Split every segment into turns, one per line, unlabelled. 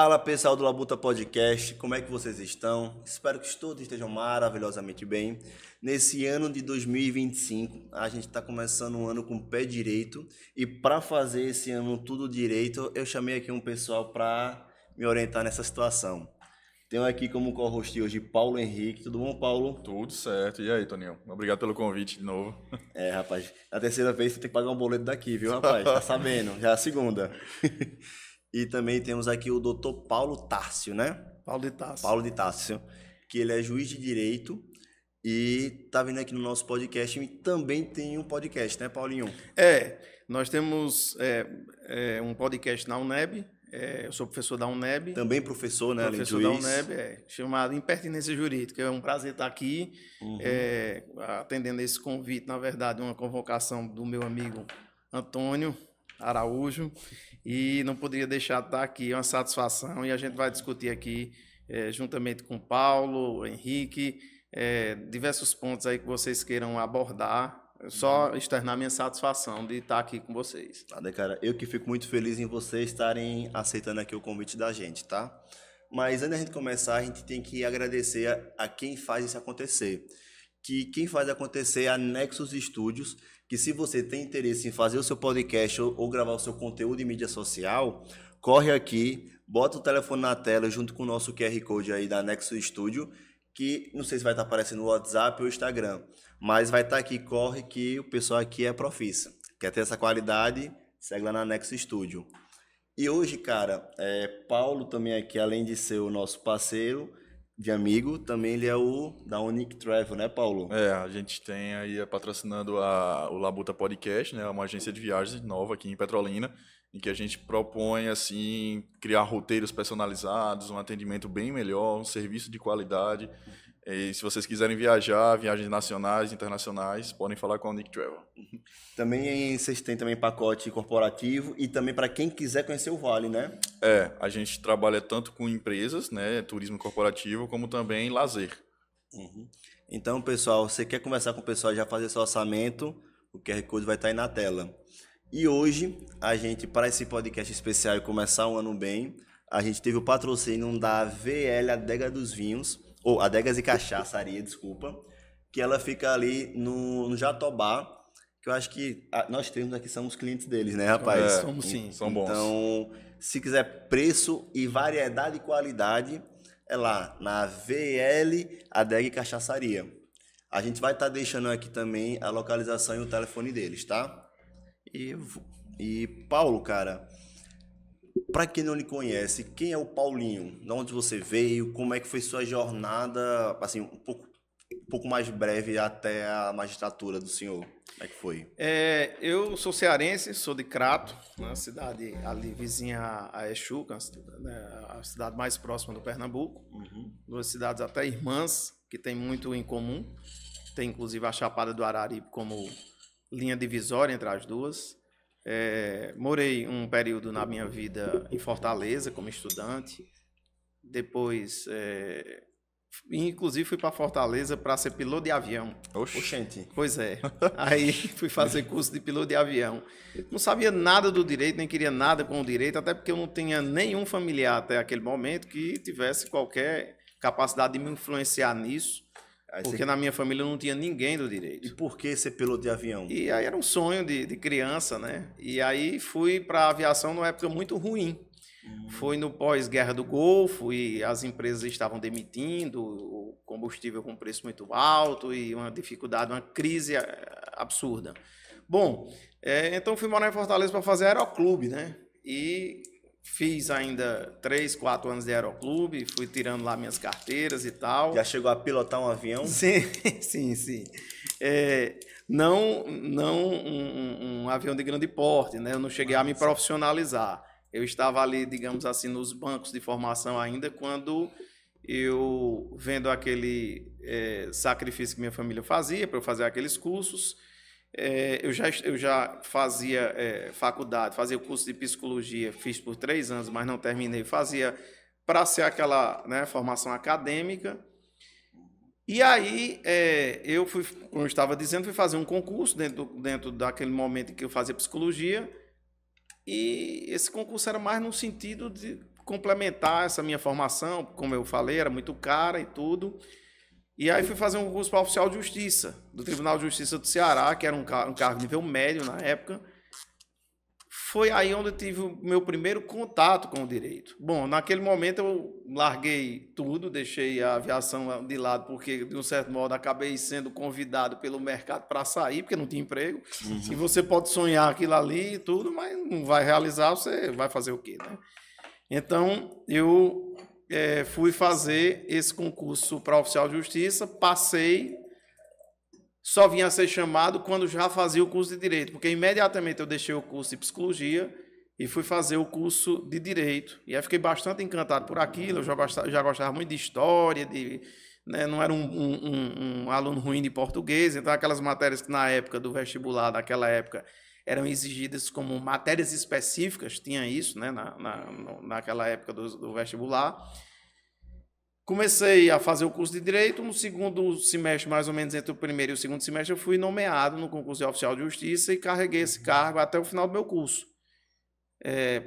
Fala pessoal do Labuta Podcast, como é que vocês estão? Espero que todos estejam maravilhosamente bem. Nesse ano de 2025, a gente está começando um ano com o pé direito e para fazer esse ano tudo direito, eu chamei aqui um pessoal para me orientar nessa situação. Tenho aqui como co-host hoje Paulo Henrique. Tudo bom, Paulo?
Tudo certo. E aí, Toninho? Obrigado pelo convite de novo.
Rapaz, na terceira vez você tem que pagar um boleto daqui, viu, rapaz? Tá sabendo, já é a segunda. E também temos aqui o Dr. Paulo Tárcio, né?
Paulo de Tarso.
Paulo de Tárcio, que ele é juiz de direito e tá vindo aqui no nosso podcast e também tem um podcast, né, Paulinho?
Nós temos um podcast na UNEB, eu sou professor da UNEB.
Também professor, né, além de
Professor da
juiz.
UNEB, chamado Impertinência Jurídica. É um prazer estar aqui, atendendo esse convite, na verdade, uma convocação do meu amigo Antônio Araújo, e não poderia deixar de estar aqui, é uma satisfação, e a gente vai discutir aqui, juntamente com Paulo, Henrique, diversos pontos aí que vocês queiram abordar. Só externar minha satisfação de estar aqui com vocês.
Nada, cara, eu que fico muito feliz em vocês estarem aceitando aqui o convite da gente, tá? Mas antes da gente começar, a gente tem que agradecer a quem faz isso acontecer. Que quem faz acontecer é a Nexus Studios, que se você tem interesse em fazer o seu podcast ou gravar o seu conteúdo em mídia social, corre aqui, bota o telefone na tela junto com o nosso QR Code aí da Nexus Studio, que não sei se vai estar aparecendo no WhatsApp ou Instagram, mas vai estar aqui, corre que o pessoal aqui é profissa. Quer ter essa qualidade, segue lá na Nexus Studio. E hoje, cara, Paulo também aqui, além de ser o nosso parceiro de amigo, também ele é o da Unique Travel, né, Paulo?
A gente tem aí patrocinando o Labuta Podcast, né, uma agência de viagens nova aqui em Petrolina, em que a gente propõe assim criar roteiros personalizados, um atendimento bem melhor, um serviço de qualidade. E se vocês quiserem viajar, viagens nacionais, internacionais, podem falar com a Unique Travel.
Também vocês têm também pacote corporativo e também para quem quiser conhecer o Vale, né?
A gente trabalha tanto com empresas, né, turismo corporativo, como também lazer.
Então, pessoal, você quer conversar com o pessoal, já fazer seu orçamento, o QR Code vai estar aí na tela. E hoje, a gente, para esse podcast especial e começar o ano bem, a gente teve o patrocínio da VL Adega dos Vinhos, ou Adegas e Cachaçaria, desculpa, que ela fica ali no Jatobá, que eu acho que nós temos aqui, somos clientes deles, né, rapaz?
Somos sim.
São bons.
Então, se quiser preço e variedade e qualidade, é lá, na VL Adega e Cachaçaria. A gente vai estar deixando aqui também a localização e o telefone deles, tá? E Paulo, cara, para quem não lhe conhece, quem é o Paulinho? De onde você veio? Como é que foi sua jornada, assim, um pouco mais breve até a magistratura do senhor? Como é que foi?
Eu sou cearense, sou de Crato, uma cidade ali vizinha a Exu, né, a cidade mais próxima do Pernambuco. Duas cidades até irmãs, que tem muito em comum. Tem inclusive a Chapada do Araripe como linha divisória entre as duas. Morei um período na minha vida em Fortaleza como estudante. Depois, inclusive, fui para Fortaleza para ser piloto de avião.
Oxente.
Pois é. Aí fui fazer curso de piloto de avião. Não sabia nada do direito, nem queria nada com o direito, até porque eu não tinha nenhum familiar até aquele momento que tivesse qualquer capacidade de me influenciar nisso. Porque na minha família não tinha ninguém do direito.
E por que ser piloto de avião?
E aí era um sonho de criança, né? E aí fui para a aviação numa época muito ruim. Foi no pós-guerra do Golfo e as empresas estavam demitindo, o combustível com preço muito alto e uma dificuldade, uma crise absurda. Bom, então fui morar em Fortaleza para fazer aeroclube, né? E fiz ainda 3, 4 anos de aeroclube, fui tirando lá minhas carteiras e tal.
Já chegou a pilotar um avião?
Sim, sim. Não um avião de grande porte, né? Eu não cheguei a me profissionalizar. Eu estava ali, digamos assim, nos bancos de formação ainda, quando eu, vendo aquele sacrifício que minha família fazia para eu fazer aqueles cursos, eu já fazia faculdade, fazia o curso de psicologia, fiz por 3 anos, mas não terminei. Fazia para ser aquela, né, formação acadêmica. E aí, eu fui, como eu estava dizendo, fui fazer um concurso dentro daquele momento em que eu fazia psicologia. E esse concurso era mais no sentido de complementar essa minha formação, como eu falei, era muito cara e tudo. E aí fui fazer um curso para oficial de justiça, do Tribunal de Justiça do Ceará, que era um cargo nível médio na época. Foi aí onde eu tive o meu primeiro contato com o direito. Bom, naquele momento eu larguei tudo, deixei a aviação de lado, porque, de um certo modo, acabei sendo convidado pelo mercado para sair, porque não tinha emprego. E você pode sonhar aquilo ali e tudo, mas não vai realizar, você vai fazer o quê, né? Então, eu fui fazer esse concurso para oficial de justiça, passei, só vinha a ser chamado quando já fazia o curso de Direito, porque imediatamente eu deixei o curso de Psicologia e fui fazer o curso de Direito. E aí fiquei bastante encantado por aquilo, eu já gostava muito de História, né, não era um aluno ruim de português, então aquelas matérias que na época do vestibular, naquela época, eram exigidas como matérias específicas, tinha isso, né, naquela época do vestibular. Comecei a fazer o curso de Direito, no segundo semestre, mais ou menos entre o primeiro e o segundo semestre, eu fui nomeado no concurso de oficial de justiça e carreguei esse cargo até o final do meu curso.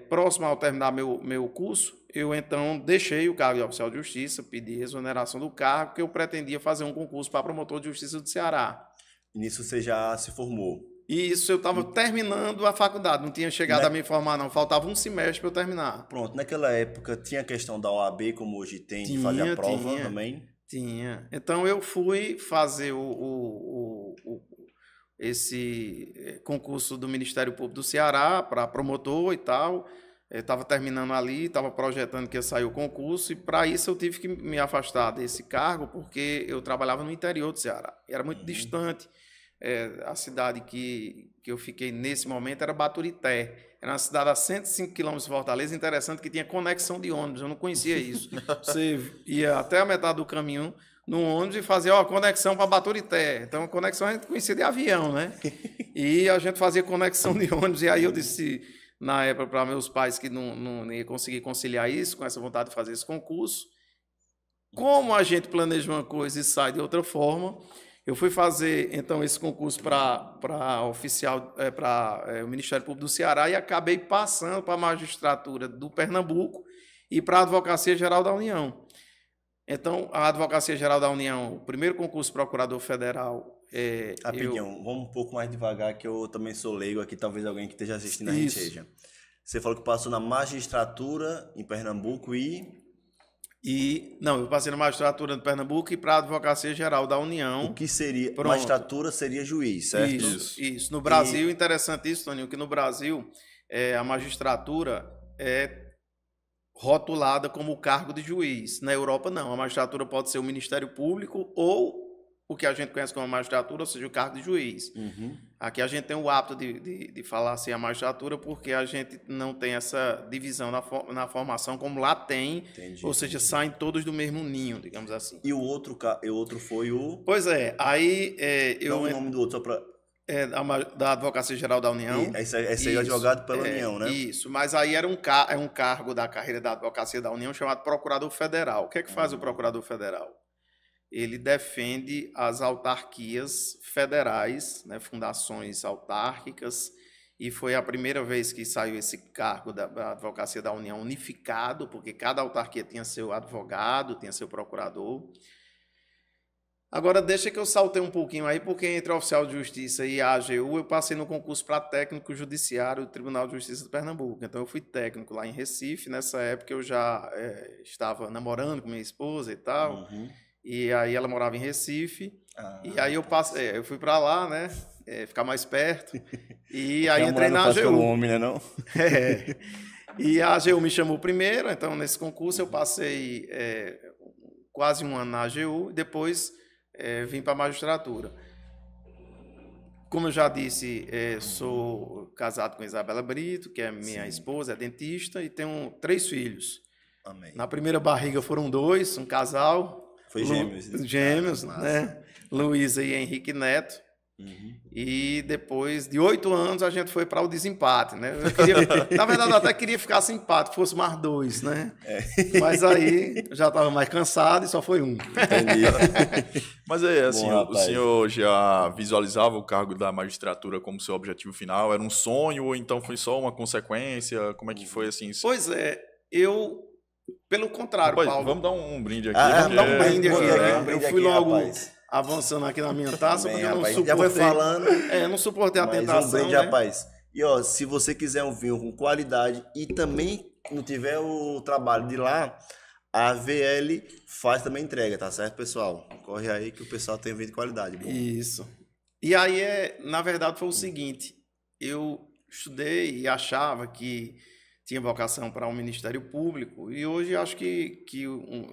Próximo ao terminar meu curso, eu então deixei o cargo de oficial de justiça, pedi exoneração do cargo, porque eu pretendia fazer um concurso para promotor de justiça do Ceará.
E nisso você já se formou?
E isso eu estava terminando a faculdade, não tinha chegado a me formar, não. Faltava um semestre para eu terminar.
Pronto, naquela época tinha a questão da OAB, como hoje tem, de fazer a prova também?
Tinha. Então eu fui fazer esse concurso do Ministério Público do Ceará para promotor e tal. Estava terminando ali, estava projetando que ia sair o concurso, e para isso eu tive que me afastar desse cargo, porque eu trabalhava no interior do Ceará. Era muito distante. A cidade que eu fiquei nesse momento era Baturité. Era uma cidade a 105 quilômetros de Fortaleza. Interessante que tinha conexão de ônibus. Eu não conhecia isso. Você ia até a metade do caminho no ônibus e fazia conexão para Baturité. Então, a conexão a gente conhecia de avião, né? E a gente fazia conexão de ônibus. E aí eu disse, na época, para meus pais que não ia conseguir conciliar isso, com essa vontade de fazer esse concurso. Como a gente planeja uma coisa e sai de outra forma... Eu fui fazer, então, esse concurso para oficial, para o Ministério Público do Ceará, e acabei passando para a magistratura do Pernambuco e para a Advocacia Geral da União. Então, a Advocacia Geral da União, o primeiro concurso procurador federal...
Rapidinho, vamos um pouco mais devagar, que eu também sou leigo aqui, talvez alguém que esteja assistindo a gente seja. Você falou que passou na magistratura em Pernambuco
Não, eu passei na magistratura de Pernambuco e para a Advocacia Geral da União.
O que seria? Pronto. Magistratura seria juiz, certo?
Isso. No Brasil, interessante isso, Toninho, que no Brasil a magistratura é rotulada como cargo de juiz. Na Europa, não. A magistratura pode ser o Ministério Público ou o que a gente conhece como magistratura, ou seja, o cargo de juiz. Aqui a gente tem o hábito de falar assim a magistratura, porque a gente não tem essa divisão na formação como lá tem.
Entendi,
ou seja, saem todos do mesmo ninho, digamos assim.
E o outro foi o...
Pois é, aí...
Não o nome do outro, só para...
da Advocacia Geral da União.
Esse aí é advogado pela União, né?
Isso, mas aí era um cargo da carreira da Advocacia da União chamado Procurador Federal. O que é que faz o Procurador Federal? Ele defende as autarquias federais, né, fundações autárquicas, e foi a primeira vez que saiu esse cargo da Advocacia da União unificado, porque cada autarquia tinha seu advogado, tinha seu procurador. Agora, deixa que eu saltei um pouquinho aí, porque entre a Oficial de Justiça e a AGU, eu passei no concurso para técnico judiciário do Tribunal de Justiça de Pernambuco. Então, eu fui técnico lá em Recife. Nessa época, eu já estava namorando com minha esposa e tal. E aí ela morava em Recife, e aí eu fui para lá, né, ficar mais perto, e aí entrei na AGU.
Homem, né, não?
E a AGU me chamou primeiro, então nesse concurso eu passei quase um ano na AGU, e depois vim para a magistratura. Como eu já disse, sou casado com Isabela Brito, que é minha esposa, é dentista, e tenho 3 filhos.
Amém.
Na primeira barriga foram 2, um casal.
Foi gêmeos.
Gêmeos, né? Luísa e Henrique Neto. E depois de 8 anos a gente foi para o desempate, né? Na verdade, eu até queria ficar sem empate, fosse mais 2, né? Mas aí já estava mais cansado e só foi 1.
Entendi.
Mas assim, o senhor já visualizava o cargo da magistratura como seu objetivo final? Era um sonho ou então foi só uma consequência? Como é que foi assim?
Pois é, eu Pelo contrário,
Rapaz,
Paulo.
vamos dar um brinde aqui.
Vamos dar um brinde aqui.
um
Eu
brinde
fui
aqui,
logo
rapaz.
avançando aqui na minha taça,
Bem,
porque eu não
rapaz,
suportei.
já foi falando.
Eu não suportei a
Mas
tentação,
um brinde,
né?
rapaz. E ó, se você quiser um vinho com qualidade e também não tiver o trabalho de lá, a VL faz também entrega, tá certo, pessoal? Corre aí que o pessoal tem vinho de qualidade. Bom.
Isso. E aí, na verdade, foi o seguinte: eu estudei e achava que tinha vocação para o Ministério Público, e hoje acho que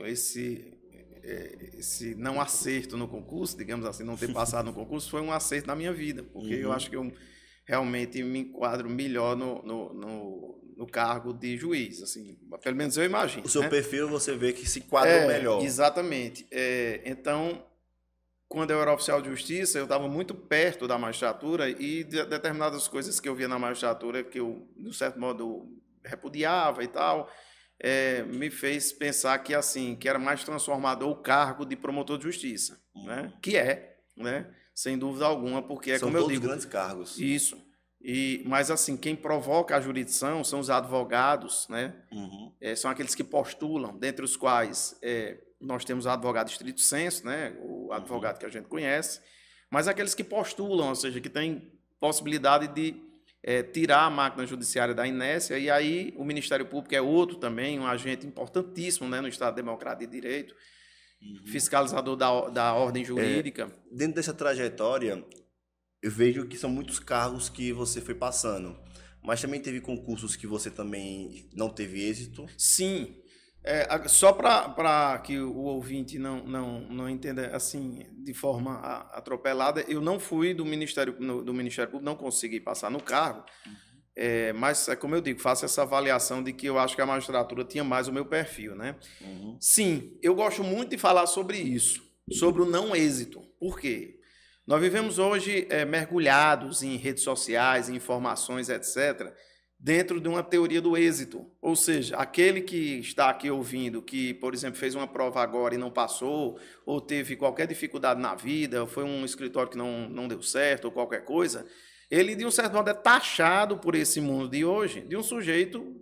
esse não acerto no concurso, digamos assim, não ter passado no concurso, foi um acerto na minha vida, porque eu acho que eu realmente me enquadro melhor no cargo de juiz, assim, pelo menos eu imagino.
O seu
né?
perfil você vê que se quadra melhor.
Exatamente. Então, quando eu era oficial de justiça, eu estava muito perto da magistratura e determinadas coisas que eu via na magistratura que eu, de certo modo, repudiava e tal, me fez pensar que assim, que era mais transformador o cargo de promotor de justiça, né? Que né? Sem dúvida alguma, porque
São
como eu
todos
digo,
grandes cargos.
isso. Mas assim, quem provoca a jurisdição são os advogados, né? São aqueles que postulam, dentre os quais nós temos o advogado estrito sensu, né? O advogado que a gente conhece, mas aqueles que postulam, ou seja, que têm possibilidade de tirar a máquina judiciária da inércia, e aí o Ministério Público é outro também, um agente importantíssimo, né, no Estado Democrático de Direito, fiscalizador da ordem jurídica.
Dentro dessa trajetória, eu vejo que são muitos cargos que você foi passando, mas também teve concursos que você também não teve êxito?
Sim. Só para que o ouvinte não entenda assim de forma atropelada, eu não fui do Ministério Público, não consegui passar no cargo, mas como eu digo, faço essa avaliação de que eu acho que a magistratura tinha mais o meu perfil, né? Sim, eu gosto muito de falar sobre isso, sobre o não êxito. Por quê? Nós vivemos hoje mergulhados em redes sociais, em informações, etc., dentro de uma teoria do êxito. Ou seja, aquele que está aqui ouvindo, que, por exemplo, fez uma prova agora e não passou, ou teve qualquer dificuldade na vida, ou foi um escritório que não deu certo, ou qualquer coisa, ele, de um certo modo, é taxado por esse mundo de hoje de um sujeito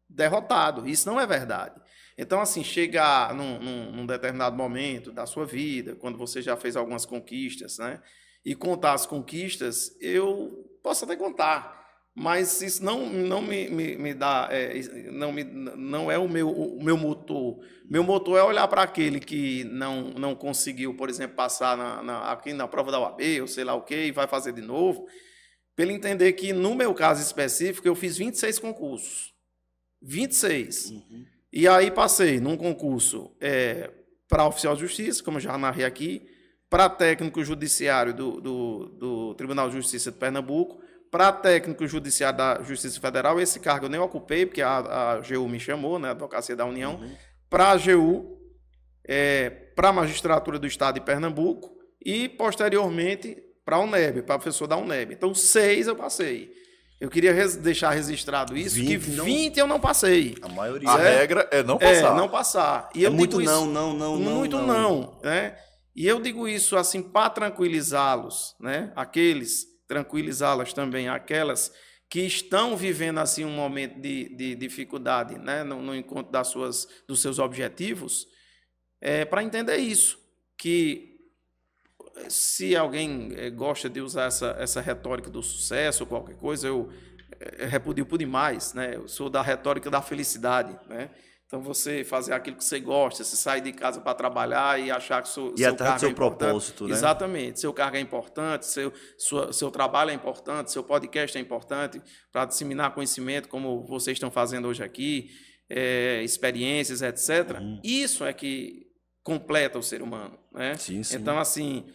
derrotado. Isso não é verdade. Então, assim, chegar num determinado momento da sua vida, quando você já fez algumas conquistas, né, e contar as conquistas, eu posso até contar, mas isso não me dá, não é o meu motor. Meu motor é olhar para aquele que não conseguiu, por exemplo, passar aqui na prova da OAB, ou sei lá o quê, e vai fazer de novo, para ele entender que, no meu caso específico, eu fiz 26 concursos. 26. E aí passei num concurso para oficial de justiça, como eu já narrei aqui, para técnico judiciário do Tribunal de Justiça de Pernambuco, para técnico judiciário da Justiça Federal. Esse cargo eu nem ocupei, porque a AGU me chamou, né, a Advocacia da União, para a AGU, para a Magistratura do Estado de Pernambuco e, posteriormente, para a UNEB, para professor da UNEB. Então, 6 eu passei. Eu queria deixar registrado isso, 20 que 20 eu não passei.
A maioria.
A regra é não passar.
Não passar. E eu
muito
digo
muito
não, né? E eu digo isso assim para tranquilizá-los, né? Tranquilizá-las também, aquelas que estão vivendo assim um momento de dificuldade, né? No encontro dos seus objetivos, para entender isso, que se alguém gosta de usar essa retórica do sucesso ou qualquer coisa, eu repudio por demais, né? Eu sou da retórica da felicidade, né? Então, você fazer aquilo que você gosta, você sair de casa para trabalhar e achar que seu cargo é importante.
Propósito, né?
Exatamente. Seu cargo é importante, seu trabalho é importante, seu podcast é importante para disseminar conhecimento, como vocês estão fazendo hoje aqui, experiências, etc. Isso é que completa o ser humano, né?
Sim, sim.
Então, assim,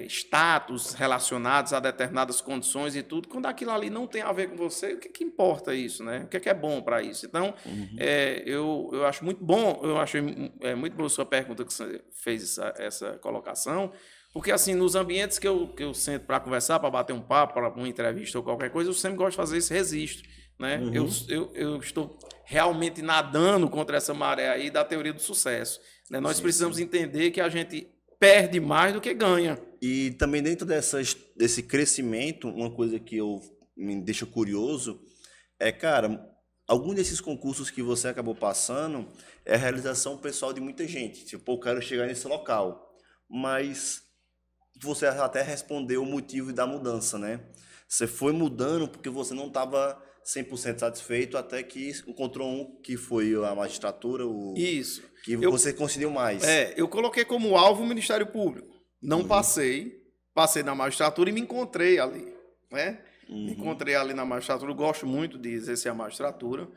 status relacionados a determinadas condições e tudo, quando aquilo ali não tem a ver com você, o que importa isso, né? O que é bom para isso? Então, eu acho muito bom, eu achei muito boa a sua pergunta que você fez essa colocação, porque, assim, nos ambientes que eu sento para conversar, para bater um papo, para uma entrevista ou qualquer coisa, eu sempre gosto de fazer esse registro, né? Eu estou realmente nadando contra essa maré aí da teoria do sucesso, né? Nós precisamos entender que a gente perde mais do que ganha.
E também dentro desse crescimento, uma coisa que me deixa curioso é, cara, algum desses concursos que você acabou passando é a realização pessoal de muita gente. Tipo, eu quero chegar nesse local. Mas você até respondeu o motivo da mudança, né? Você foi mudando porque você não estava 100% satisfeito até que encontrou um que foi a magistratura,
Isso.
que você conseguiu mais.
Eu coloquei como alvo o Ministério Público. Não passei na magistratura e me encontrei ali, né? Me encontrei ali na magistratura, eu gosto muito de exercer a magistratura.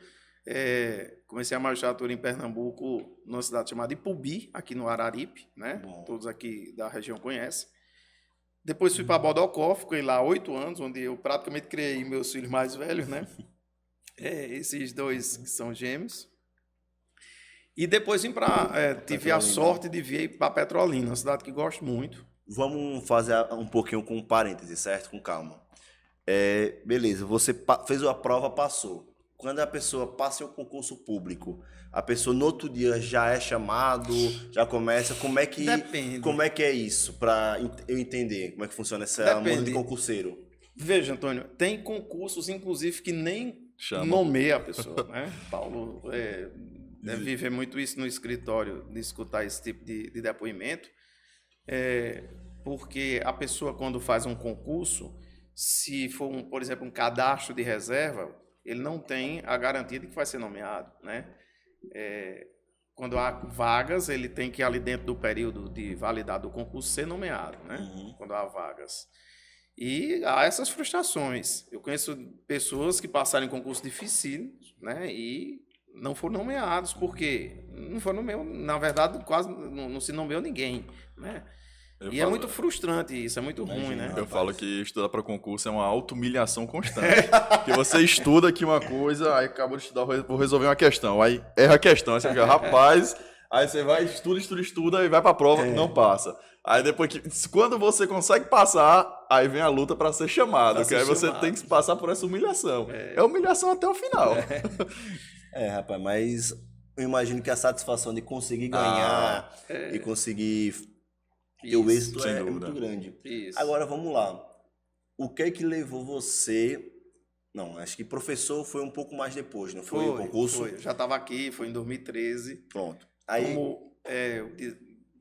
Comecei a magistratura em Pernambuco, numa cidade chamada Ipubi, aqui no Araripe, né?
Bom.
Todos aqui da região conhecem. Depois fui para Bodocó, fiquei lá 8 anos, onde eu praticamente criei meus filhos mais velhos, né? Esses 2 que são gêmeos. E depois vim para... tive a sorte de vir para Petrolina, uma cidade que gosto muito.
Vamos fazer um pouquinho com parênteses, certo? Com calma. Beleza, você fez a prova, passou. Quando a pessoa passa em um concurso público, a pessoa no outro dia já é chamado, já começa,
Depende.
Como é que é isso, para eu entender como é que funciona esse mundo de concurseiro?
Veja, Antônio, tem concursos, inclusive, que nem
Chama.
nomeia a pessoa, né? Paulo deve viver muito isso no escritório, de escutar esse tipo de depoimento, porque a pessoa, quando faz um concurso, se for, por exemplo, um cadastro de reserva, ele não tem a garantia de que vai ser nomeado, né? Quando há vagas, ele tem que, ali dentro do período de validade do concurso, ser nomeado, né? Quando há vagas. E há essas frustrações. Eu conheço pessoas que passaram em concurso difícil, né? E não foram nomeados, porque não foram nomeados, na verdade, quase não se nomeou ninguém, né? É muito frustrante isso, é muito ruim, né?
Eu falo que estudar para concurso é uma auto-humilhação constante. Porque você estuda aqui uma coisa, aí acabou de estudar, vou resolver uma questão. Aí erra a questão, aí você fica, rapaz, aí você vai, estuda, e vai para a prova, não passa. Aí depois quando você consegue passar, aí vem a luta para ser chamado, que aí você tem que passar por essa humilhação. É humilhação até o final.
Rapaz, mas eu imagino que a satisfação de conseguir ganhar e conseguir... E o êxito é muito grande.
Isso.
Agora, vamos lá. O que é que levou você... Não, acho que professor foi um pouco mais depois, não foi? O concurso?
Foi. Já estava aqui, foi em 2013.
Pronto. Aí...
Como eu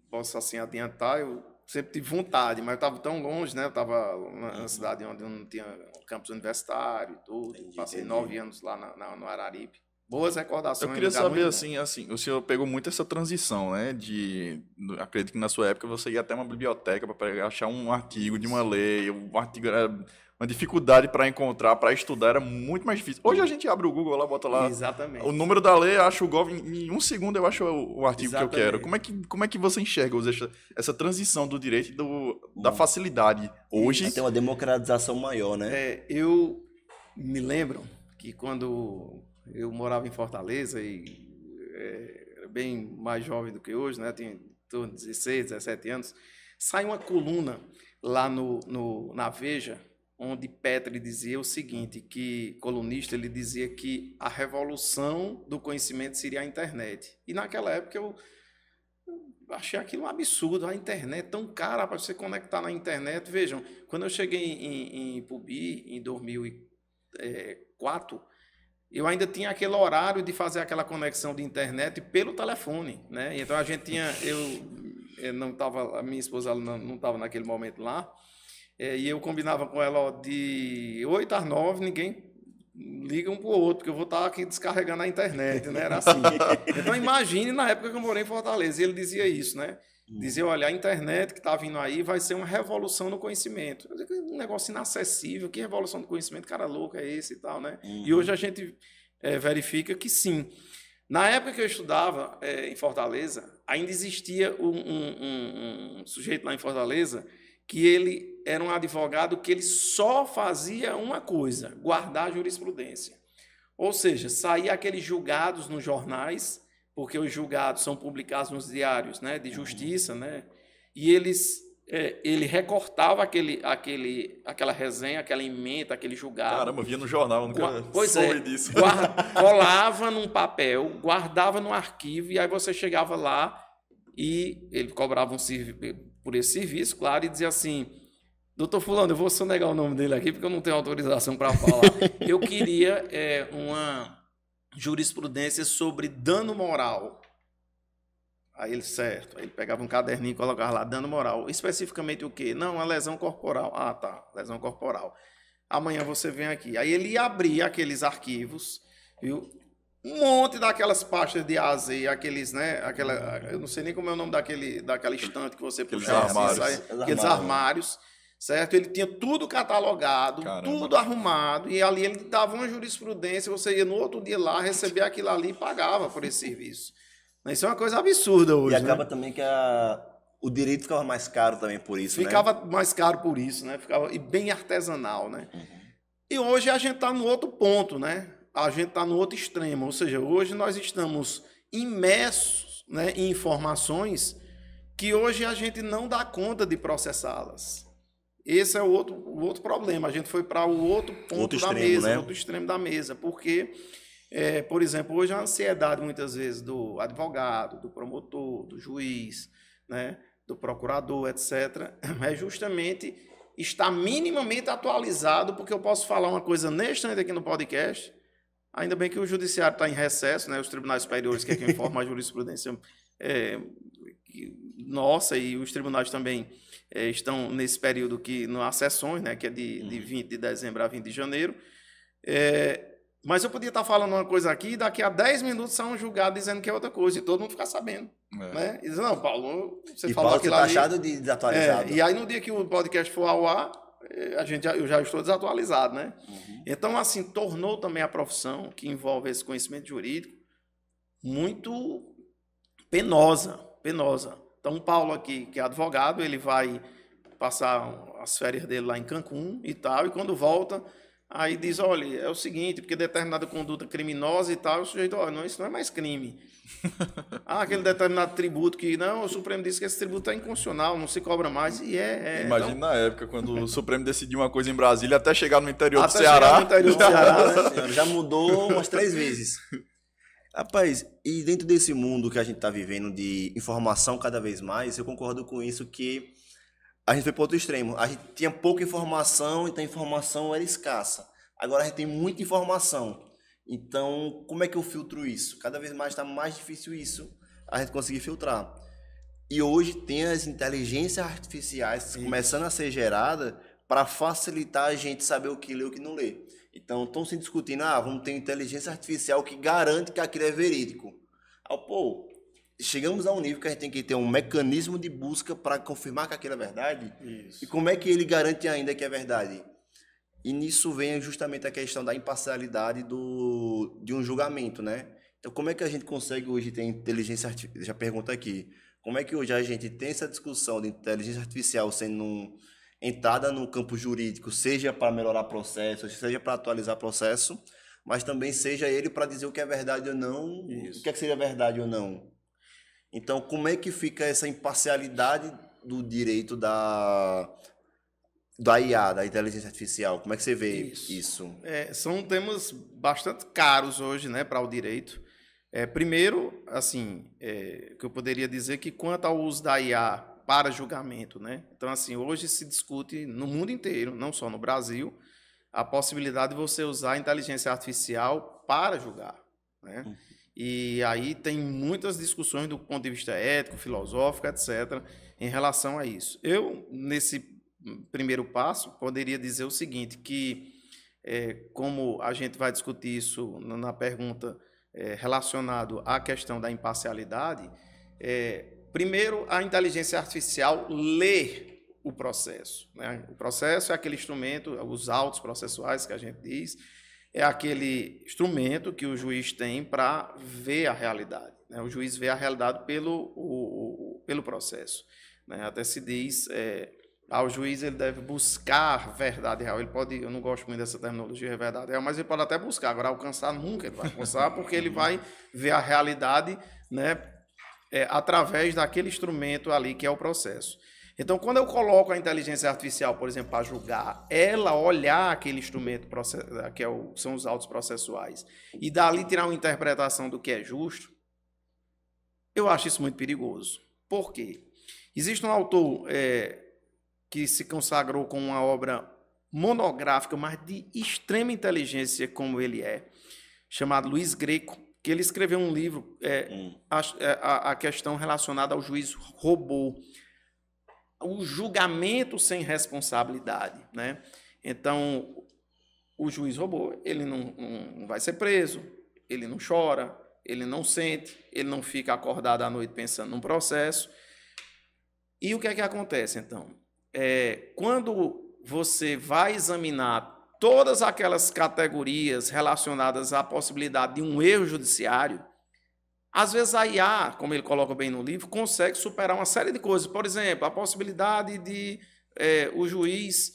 posso assim adiantar, eu sempre tive vontade, mas eu estava tão longe, né? Eu estava na cidade onde não tinha campus universitário e tudo. Passei 9 anos lá no Araripe. Boas recordações.
Eu queria saber, assim, o senhor pegou muito essa transição, né? Acredito que na sua época você ia até uma biblioteca para achar um artigo de uma lei, um artigo era uma dificuldade para encontrar, para estudar, era muito mais difícil. Hoje a gente abre o Google lá, bota lá o número da lei, acho o Gov, em 1 segundo eu acho o artigo que eu quero. Como é que você enxerga essa transição do direito e da facilidade hoje?
Tem uma democratização maior, né?
Eu me lembro que quando... eu morava em Fortaleza e era bem mais jovem do que hoje, né? Tinha em torno de 16, 17 anos. Sai uma coluna lá na Veja, onde Petri dizia o seguinte, que colunista, ele dizia que a revolução do conhecimento seria a internet. E naquela época eu achei aquilo um absurdo, a internet tão cara para você conectar na internet. Vejam, quando eu cheguei em Ipubi, em 2004, eu ainda tinha aquele horário de fazer aquela conexão de internet pelo telefone, né? Então a gente tinha, eu não estava, a minha esposa não estava naquele momento lá, e eu combinava com ela, ó, de 8 às 9, ninguém liga um para o outro, porque eu vou estar aqui descarregando a internet, né? Era assim. Então imagine na época que eu morei em Fortaleza, e ele dizia isso, né? Dizia, olha, a internet que está vindo aí vai ser uma revolução no conhecimento. Um negócio inacessível, que revolução do conhecimento, cara louco é esse e tal, né? E hoje a gente verifica que sim. Na época que eu estudava em Fortaleza, ainda existia um sujeito lá em Fortaleza que ele era um advogado que ele só fazia uma coisa, guardar jurisprudência. Ou seja, saía aqueles julgados nos jornais, porque os julgados são publicados nos diários, né, de justiça, né, e ele recortava aquela resenha, aquela ementa, aquele julgado.
Caramba, via no jornal, nunca soube disso.
Colava num papel, guardava no arquivo, e aí você chegava lá e ele cobrava por esse serviço, claro, e dizia assim, doutor fulano, eu vou sonegar o nome dele aqui, porque eu não tenho autorização para falar. Eu queria jurisprudência sobre dano moral. Aí ele, certo, aí ele pegava um caderninho e colocava lá, dano moral. Especificamente o quê? Não, a lesão corporal. Ah, tá, lesão corporal. Amanhã você vem aqui. Aí ele ia abrir aqueles arquivos, viu? Um monte daquelas pastas de AZ, aqueles, né? Eu não sei nem como é o nome daquela estante que você puxava. Aqueles armários, certo? Ele tinha tudo catalogado, tudo arrumado, e ali ele dava uma jurisprudência, você ia no outro dia lá, receber aquilo ali e pagava por esse serviço. Isso é uma coisa absurda hoje.
E acaba também que o direito ficava mais caro também por isso,
ficava mais caro por isso, né? Ficava, e bem artesanal, né? E hoje a gente está no outro ponto, né? A gente está no outro extremo, ou seja, hoje nós estamos imersos, né, em informações que hoje a gente não dá conta de processá-las. Esse é o outro problema. A gente foi para o outro ponto da mesa, outro extremo da mesa, porque, por exemplo, hoje a ansiedade muitas vezes do advogado, do promotor, do juiz, né, do procurador, etc., é justamente estar minimamente atualizado, porque eu posso falar uma coisa neste instante aqui no podcast. Ainda bem que o judiciário está em recesso, né? Os tribunais superiores, que é quem forma a jurisprudência nossa, e os tribunais também estão nesse período que não há sessões, né? Que é de 20 de dezembro a 20 de janeiro. Mas eu podia estar falando uma coisa aqui, e daqui a 10 minutos sai um julgado dizendo que é outra coisa, e todo mundo ficar sabendo. Né? E diz, não, Paulo, você falou aquilo ali.
Taxado de desatualizado.
E aí, no dia que o podcast for ao ar, eu já estou desatualizado, né? Então, assim, tornou também a profissão que envolve esse conhecimento jurídico muito penosa. Então, o Paulo aqui, que é advogado, ele vai passar as férias dele lá em Cancún e tal, e quando volta, aí diz, olha, é o seguinte, porque determinada conduta criminosa e tal, o sujeito, olha, não, isso não é mais crime. Aquele determinado tributo que, não, o Supremo disse que esse tributo é inconstitucional, não se cobra mais, e
Imagina então, na época, quando o Supremo decidiu uma coisa em Brasília, até chegar no interior do
Ceará.
Né? Já mudou umas 3 vezes. Rapaz, e dentro desse mundo que a gente está vivendo de informação cada vez mais, eu concordo com isso que a gente foi para outro extremo. A gente tinha pouca informação, então a informação era escassa. Agora a gente tem muita informação. Então, como é que eu filtro isso? Cada vez mais está mais difícil isso, a gente conseguir filtrar. E hoje tem as inteligências artificiais começando a ser geradas para facilitar a gente saber o que lê e o que não lê. Então, estão se discutindo, vamos ter inteligência artificial que garante que aquilo é verídico. Chegamos a um nível que a gente tem que ter um mecanismo de busca para confirmar que aquilo é verdade. Isso. E como é que ele garante ainda que é verdade? E nisso vem justamente a questão da imparcialidade de um julgamento, né? Então, como é que a gente consegue hoje ter inteligência artificial? Já pergunta aqui. Como é que hoje a gente tem essa discussão de inteligência artificial sendo entrada no campo jurídico, seja para melhorar processo, seja para atualizar processo, mas também seja ele para dizer o que é verdade ou não, o que seria verdade ou não? Então, como é que fica essa imparcialidade do direito da IA, da inteligência artificial? Como é que você vê isso?
São temas bastante caros hoje, né, para o direito. Primeiro, assim, que eu poderia dizer que quanto ao uso da IA para julgamento, né? Então, assim, hoje se discute no mundo inteiro, não só no Brasil, a possibilidade de você usar a inteligência artificial para julgar, né? E aí tem muitas discussões do ponto de vista ético, filosófico, etc., em relação a isso. Eu, nesse primeiro passo, poderia dizer o seguinte, que como a gente vai discutir isso na pergunta relacionado à questão da imparcialidade, primeiro, a inteligência artificial lê o processo, né? O processo é aquele instrumento, os autos processuais que a gente diz, é aquele instrumento que o juiz tem para ver a realidade, né? O juiz vê a realidade pelo processo, né? Até se diz, o juiz ele deve buscar verdade real. Ele pode, eu não gosto muito dessa terminologia, verdade real, mas ele pode até buscar. Agora, alcançar nunca ele vai alcançar, porque ele vai ver a realidade, né, através daquele instrumento ali que é o processo. Então, quando eu coloco a inteligência artificial, por exemplo, para julgar, ela olhar aquele instrumento que são os autos processuais e dali tirar uma interpretação do que é justo, eu acho isso muito perigoso. Por quê? Existe um autor que se consagrou com uma obra monográfica, mas de extrema inteligência como ele é, chamado Luiz Greco, que ele escreveu um livro, a questão relacionada ao juiz robô, o julgamento sem responsabilidade, né? Então, o juiz robô, ele não vai ser preso, ele não chora, ele não sente, ele não fica acordado à noite pensando num processo. E o que é que acontece, então? Quando você vai examinar todas aquelas categorias relacionadas à possibilidade de um erro judiciário, às vezes a IA, como ele coloca bem no livro, consegue superar uma série de coisas. Por exemplo, a possibilidade de o juiz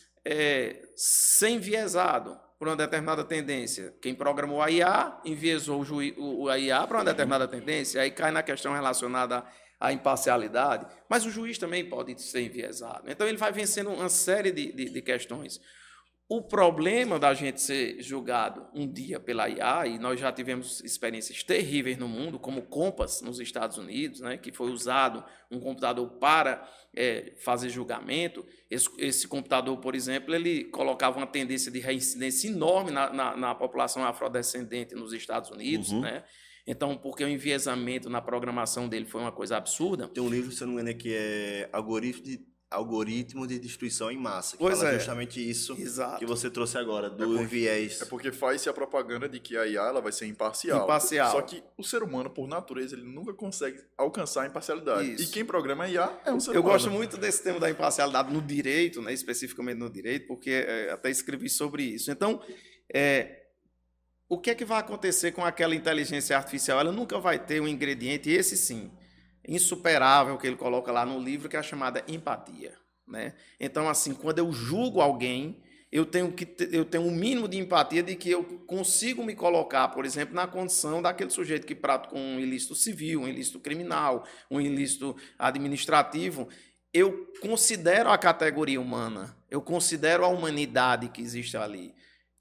ser enviesado por uma determinada tendência. Quem programou a IA enviesou a IA para uma determinada tendência, aí cai na questão relacionada à imparcialidade, mas o juiz também pode ser enviesado. Então ele vai vencendo uma série de questões. O problema da gente ser julgado um dia pela IA, e nós já tivemos experiências terríveis no mundo, como o Compass nos Estados Unidos, né, que foi usado um computador para fazer julgamento. Esse computador, por exemplo, ele colocava uma tendência de reincidência enorme na população afrodescendente nos Estados Unidos, né? Então, porque o enviesamento na programação dele foi uma coisa absurda.
Tem um livro, se eu não me engano, que é Algoritmo de Destruição em Massa, que
Pois
fala
é.
justamente isso
Exato.
que você trouxe agora, do viés.
É porque faz-se a propaganda de que a IA ela vai ser imparcial.
Imparcial.
Só que o ser humano, por natureza, ele nunca consegue alcançar a imparcialidade.
Isso.
E quem programa a IA é um ser
Eu
humano.
gosto muito desse tema da imparcialidade no direito, né, especificamente no direito, porque até escrevi sobre isso. Então, o que é que vai acontecer com aquela inteligência artificial? Ela nunca vai ter um ingrediente, esse sim, insuperável, que ele coloca lá no livro, que é a chamada empatia, né? Então, assim, quando eu julgo alguém, eu tenho um mínimo de empatia de que eu consigo me colocar, por exemplo, na condição daquele sujeito que pratica um ilícito civil, um ilícito criminal, um ilícito administrativo. Eu considero a categoria humana, eu considero a humanidade que existe ali.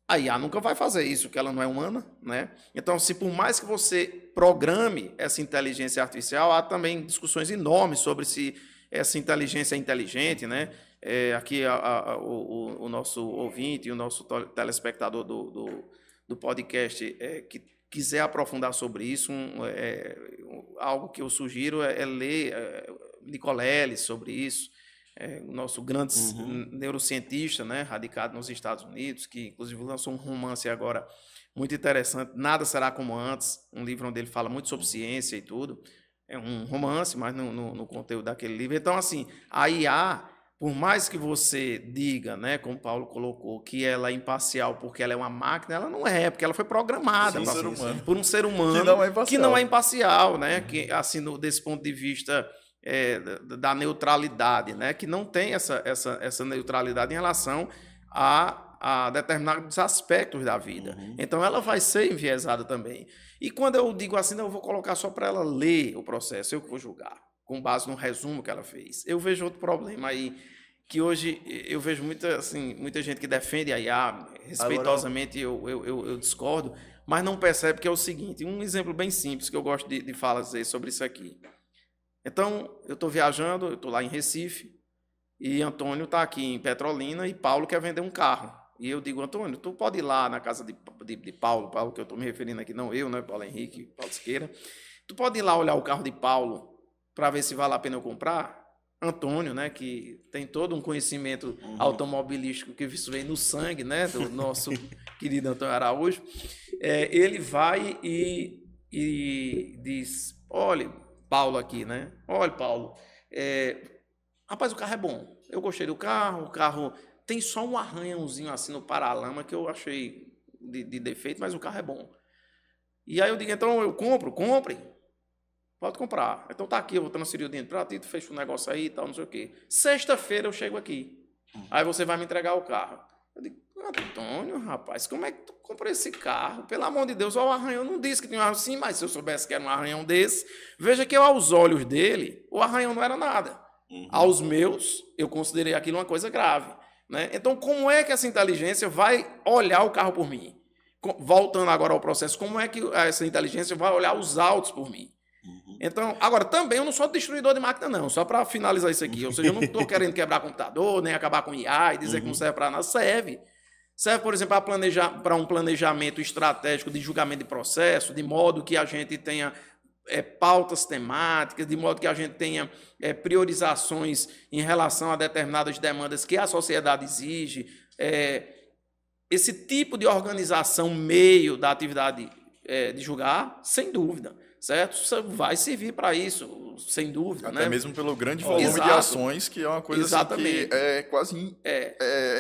A IA nunca vai fazer isso, porque ela não é humana, né? Então, se por mais que você programe essa inteligência artificial, há também discussões enormes sobre se essa inteligência é inteligente, né? Aqui o nosso ouvinte e o nosso telespectador do podcast que quiser aprofundar sobre isso, algo que eu sugiro é ler Nicoleles sobre isso. O nosso grande neurocientista, né, radicado nos Estados Unidos, que inclusive lançou um romance agora muito interessante, Nada Será Como Antes, um livro onde ele fala muito sobre ciência e tudo. É um romance, mas no conteúdo daquele livro. Então, assim, a IA, por mais que você diga, né, como o Paulo colocou, que ela é imparcial porque ela é uma máquina, ela não é, porque ela foi programada por um ser humano que não é imparcial, né, que, assim, desse ponto de vista da neutralidade, né? Que não tem essa neutralidade em relação a determinados aspectos da vida. Então, ela vai ser enviesada também. E quando eu digo assim, não, eu vou colocar só para ela ler o processo, eu que vou julgar, com base no resumo que ela fez. Eu vejo outro problema aí, que hoje eu vejo muita gente que defende a IA, respeitosamente eu discordo, mas não percebe que é o seguinte, um exemplo bem simples que eu gosto de falar sobre isso aqui. Então, eu estou viajando, eu estou lá em Recife, e Antônio está aqui em Petrolina, e Paulo quer vender um carro. E eu digo, Antônio, tu pode ir lá na casa de Paulo, que eu estou me referindo aqui, não eu, né, Paulo Henrique, Paulo Siqueira. Tu pode ir lá olhar o carro de Paulo para ver se vale a pena eu comprar? Antônio, né, que tem todo um conhecimento automobilístico, que isso vem no sangue, né, do nosso querido Antônio Araújo, ele vai e diz, olha... Paulo aqui, né? Olha, Paulo, rapaz, o carro é bom. Eu gostei do carro, o carro tem só um arranhãozinho assim no paralama que eu achei de defeito, mas o carro é bom. E aí eu digo, então eu compre. Pode comprar. Então tá aqui, eu vou transferir o dinheiro para ti, tu fecha o negócio aí e tal, não sei o quê. Sexta-feira eu chego aqui. Aí você vai me entregar o carro. Eu digo, Antônio, rapaz, como é que tu comprou esse carro? Pelo amor de Deus, olha o arranhão. Não disse que tinha um arranhão, sim, mas se eu soubesse que era um arranhão desse, veja que aos olhos dele, o arranhão não era nada. Aos meus, eu considerei aquilo uma coisa grave, né? Então, como é que essa inteligência vai olhar o carro por mim? Voltando agora ao processo, como é que essa inteligência vai olhar os autos por mim? Então, agora, também eu não sou destruidor de máquina, não. Só para finalizar isso aqui. Ou seja, eu não estou querendo quebrar computador, nem acabar com IA e dizer que não serve para nada. Serve. Serve, por exemplo, para um planejamento estratégico de julgamento de processo, de modo que a gente tenha pautas temáticas, de modo que a gente tenha priorizações em relação a determinadas demandas que a sociedade exige. Esse tipo de organização meio da atividade de julgar, sem dúvida, certo? Isso vai servir para isso, sem dúvida.
Até
né?
mesmo pelo grande volume
Exato.
de ações, que é uma coisa assim, que é quase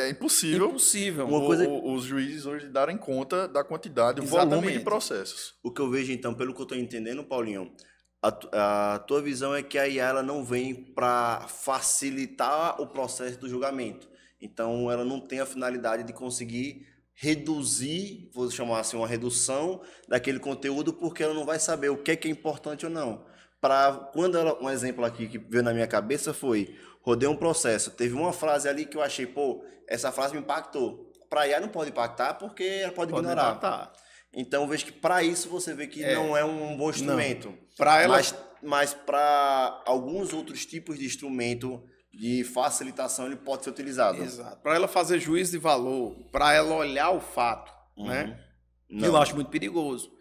impossível,
impossível.
os juízes hoje darem conta da quantidade, o volume
Exatamente.
de processos.
O que eu vejo, então, pelo que eu estou entendendo, Paulinho, a tua visão é que a IA ela não vem para facilitar o processo do julgamento. Então, ela não tem a finalidade de conseguir reduzir, vou chamar assim, uma redução daquele conteúdo, porque ela não vai saber o que é importante ou não. Quando um exemplo aqui que veio na minha cabeça foi, rodei um processo, teve uma frase ali que eu achei, essa frase me impactou. Para a IA não pode impactar porque ela pode ignorar.
Impactar.
Então, eu vejo que para isso você vê que não é um bom instrumento.
Ela...
Mas para alguns outros tipos de instrumento de facilitação, ele pode ser utilizado.
Exato. Para ela fazer juízo de valor, para ela olhar o fato, né? Eu acho muito perigoso.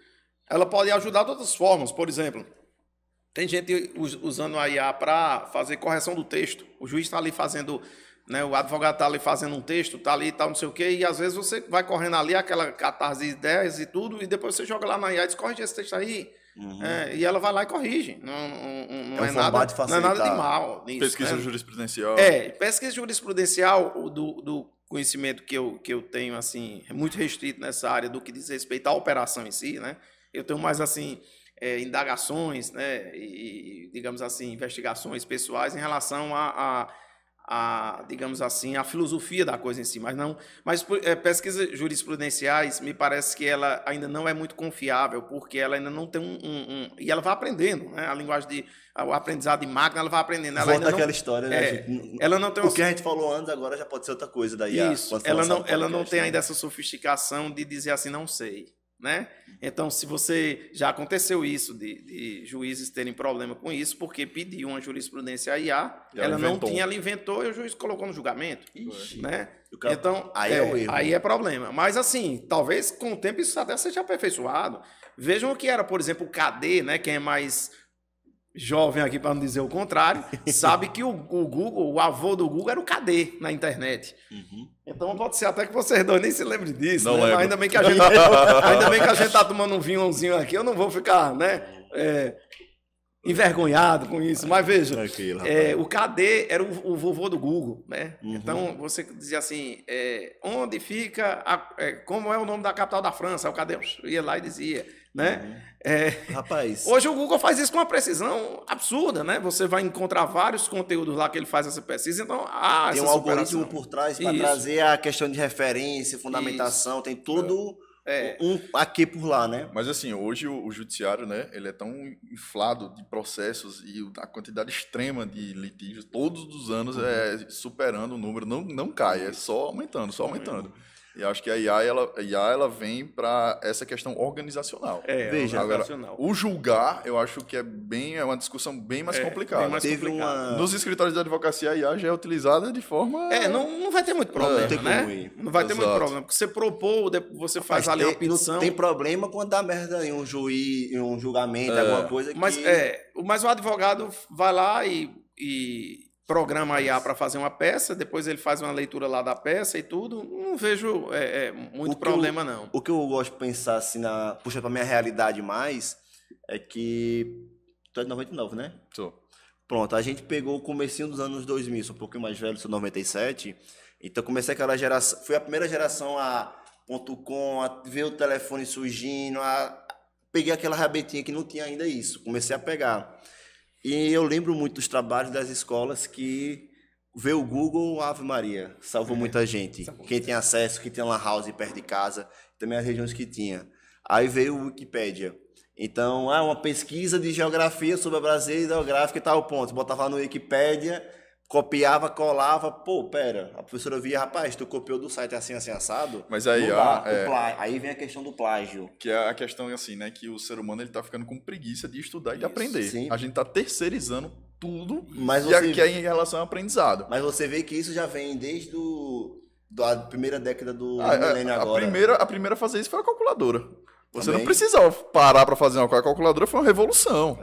Ela pode ajudar de outras formas. Por exemplo, tem gente usando a IA para fazer correção do texto. O juiz está ali fazendo... Né, o advogado está ali fazendo um texto, está ali e tal, não sei o quê, e às vezes você vai correndo ali, aquela catarse de ideias e tudo, e depois você joga lá na IA e diz, corrige esse texto aí. E ela vai lá e corrige. Não é nada de mal. Nisso,
pesquisa jurisprudencial.
Pesquisa jurisprudencial do conhecimento que eu tenho, assim, é muito restrito nessa área do que diz respeito à operação em si, né? Eu tenho mais, assim, indagações, né, e, digamos assim, investigações pessoais em relação digamos assim, a filosofia da coisa em si, mas pesquisas jurisprudenciais, me parece que ela ainda não é muito confiável, porque ela ainda não tem e ela vai aprendendo, né? A linguagem o aprendizado de máquina, ela vai aprendendo. Ela
volta aquela história, né?
Ela não tem
o que a gente falou antes, agora já pode ser outra coisa da IA.
Isso, ela não tem ainda essa sofisticação de dizer assim, não sei. Né? Então, se você já aconteceu isso de juízes terem problema com isso, porque pediu uma jurisprudência à IA, ela não tinha, ela inventou e o juiz colocou no julgamento. Né? Então, aí é problema. Mas assim, talvez com o tempo isso até seja aperfeiçoado. Vejam o que era, por exemplo, o KD, né? Quem é mais jovem aqui, para não dizer o contrário, sabe que o Google, o avô do Google era o KD na internet. Então pode ser até que vocês dois nem se lembrem disso,
não,
né? Mas ainda bem que a gente tá tomando um vinhozinho aqui, eu não vou ficar, né, envergonhado com isso. Mas veja, o KD era o vovô do Google, né? Então você dizia assim, onde fica, como é o nome da capital da França? O KD ia lá e dizia, né?
Rapaz,
hoje o Google faz isso com uma precisão absurda, né? Você vai encontrar vários conteúdos lá que ele faz essa pesquisa, então
tem um algoritmo por trás para trazer a questão de referência, fundamentação, tem todo um aqui por lá, né?
Mas assim, hoje o judiciário, né, ele é tão inflado de processos e a quantidade extrema de litígios todos os anos superando o número, não cai, é só aumentando, E acho que a IA ela vem para essa questão organizacional.
Veja,
agora, o julgar, eu acho que é uma discussão bem mais complicada. Nos escritórios de advocacia, a IA já é utilizada de forma...
não vai ter muito problema, Não vai ter muito problema, porque você propôs, você faz ali uma petição...
Não tem problema quando dá merda em um julgamento, alguma coisa
Mas o advogado vai lá e programa a IA para fazer uma peça, depois ele faz uma leitura lá da peça e tudo. Não vejo muito problema, não.
O que eu gosto de pensar, assim, puxa para minha realidade mais, é que... Tu é de 99, né?
Sou.
Pronto, a gente pegou o comecinho dos anos 2000, sou um pouquinho mais velho, sou 97, então comecei aquela geração... Fui a primeira geração a .com, a ver o telefone surgindo, peguei aquela rabetinha que não tinha ainda isso, comecei a pegar. E eu lembro muito dos trabalhos das escolas que ver o Google, Ave Maria, salvou muita gente. Quem tem acesso, quem tem uma house perto de casa, também as regiões que tinha. Aí veio o Wikipédia. Então, uma pesquisa de geografia sobre a Brasília geográfica e tal ponto. Botava no Wikipédia, copiava, colava. A professora via, rapaz, tu copiou do site assim, assado.
Mas aí,
aí vem a questão do plágio.
Que é a questão, assim, né, que o ser humano ele tá ficando com preguiça de estudar e de aprender.
Sim.
A gente tá terceirizando tudo
mas
que é em relação ao aprendizado.
Mas você vê que isso já vem desde da primeira década do milênio agora.
A primeira a fazer isso foi a calculadora. Você
Também.
não precisava parar para fazer uma coisa. A calculadora foi uma revolução.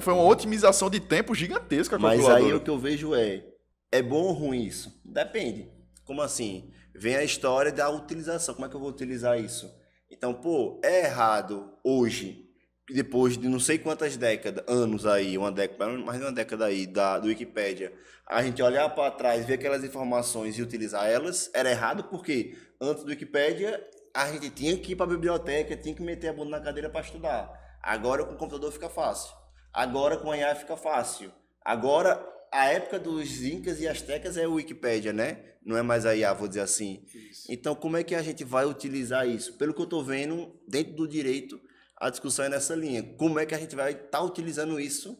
Foi uma otimização de tempo gigantesca a calculadora.
Mas aí o que eu vejo é bom ou ruim isso? Depende. Como assim? Vem a história da utilização. Como é que eu vou utilizar isso? Então, pô, é errado hoje, depois de não sei quantas décadas, anos aí, mais de uma década aí do Wikipédia, a gente olhar para trás, ver aquelas informações e utilizar elas, era errado porque antes do Wikipédia a gente tinha que ir para a biblioteca, tinha que meter a bunda na cadeira para estudar. Agora com o computador fica fácil. Agora com a IA fica fácil. Agora, a época dos Incas e Astecas é o Wikipédia, né? Não é mais a IA, vou dizer assim. Isso. Então, como é que a gente vai utilizar isso? Pelo que eu estou vendo, dentro do direito, a discussão é nessa linha. Como é que a gente vai estar utilizando isso,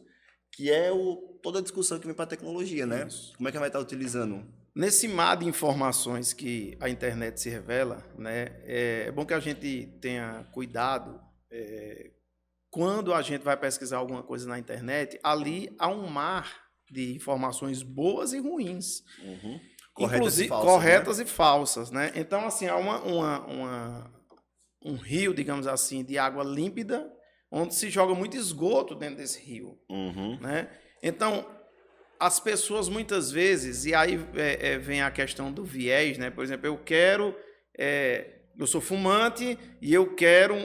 que é toda a discussão que vem para a tecnologia, né? Isso. Como é que vai estar utilizando?
Nesse mar de informações que a internet se revela, né, é bom que a gente tenha cuidado. Quando a gente vai pesquisar alguma coisa na internet, ali há um mar de informações boas e ruins.
Uhum.
Corretas e falsas, né? Então, assim, há um rio, digamos assim, de água límpida, onde se joga muito esgoto dentro desse rio.
Uhum.
Né? Então, as pessoas muitas vezes, e aí vem a questão do viés, né? Por exemplo, eu sou fumante e eu quero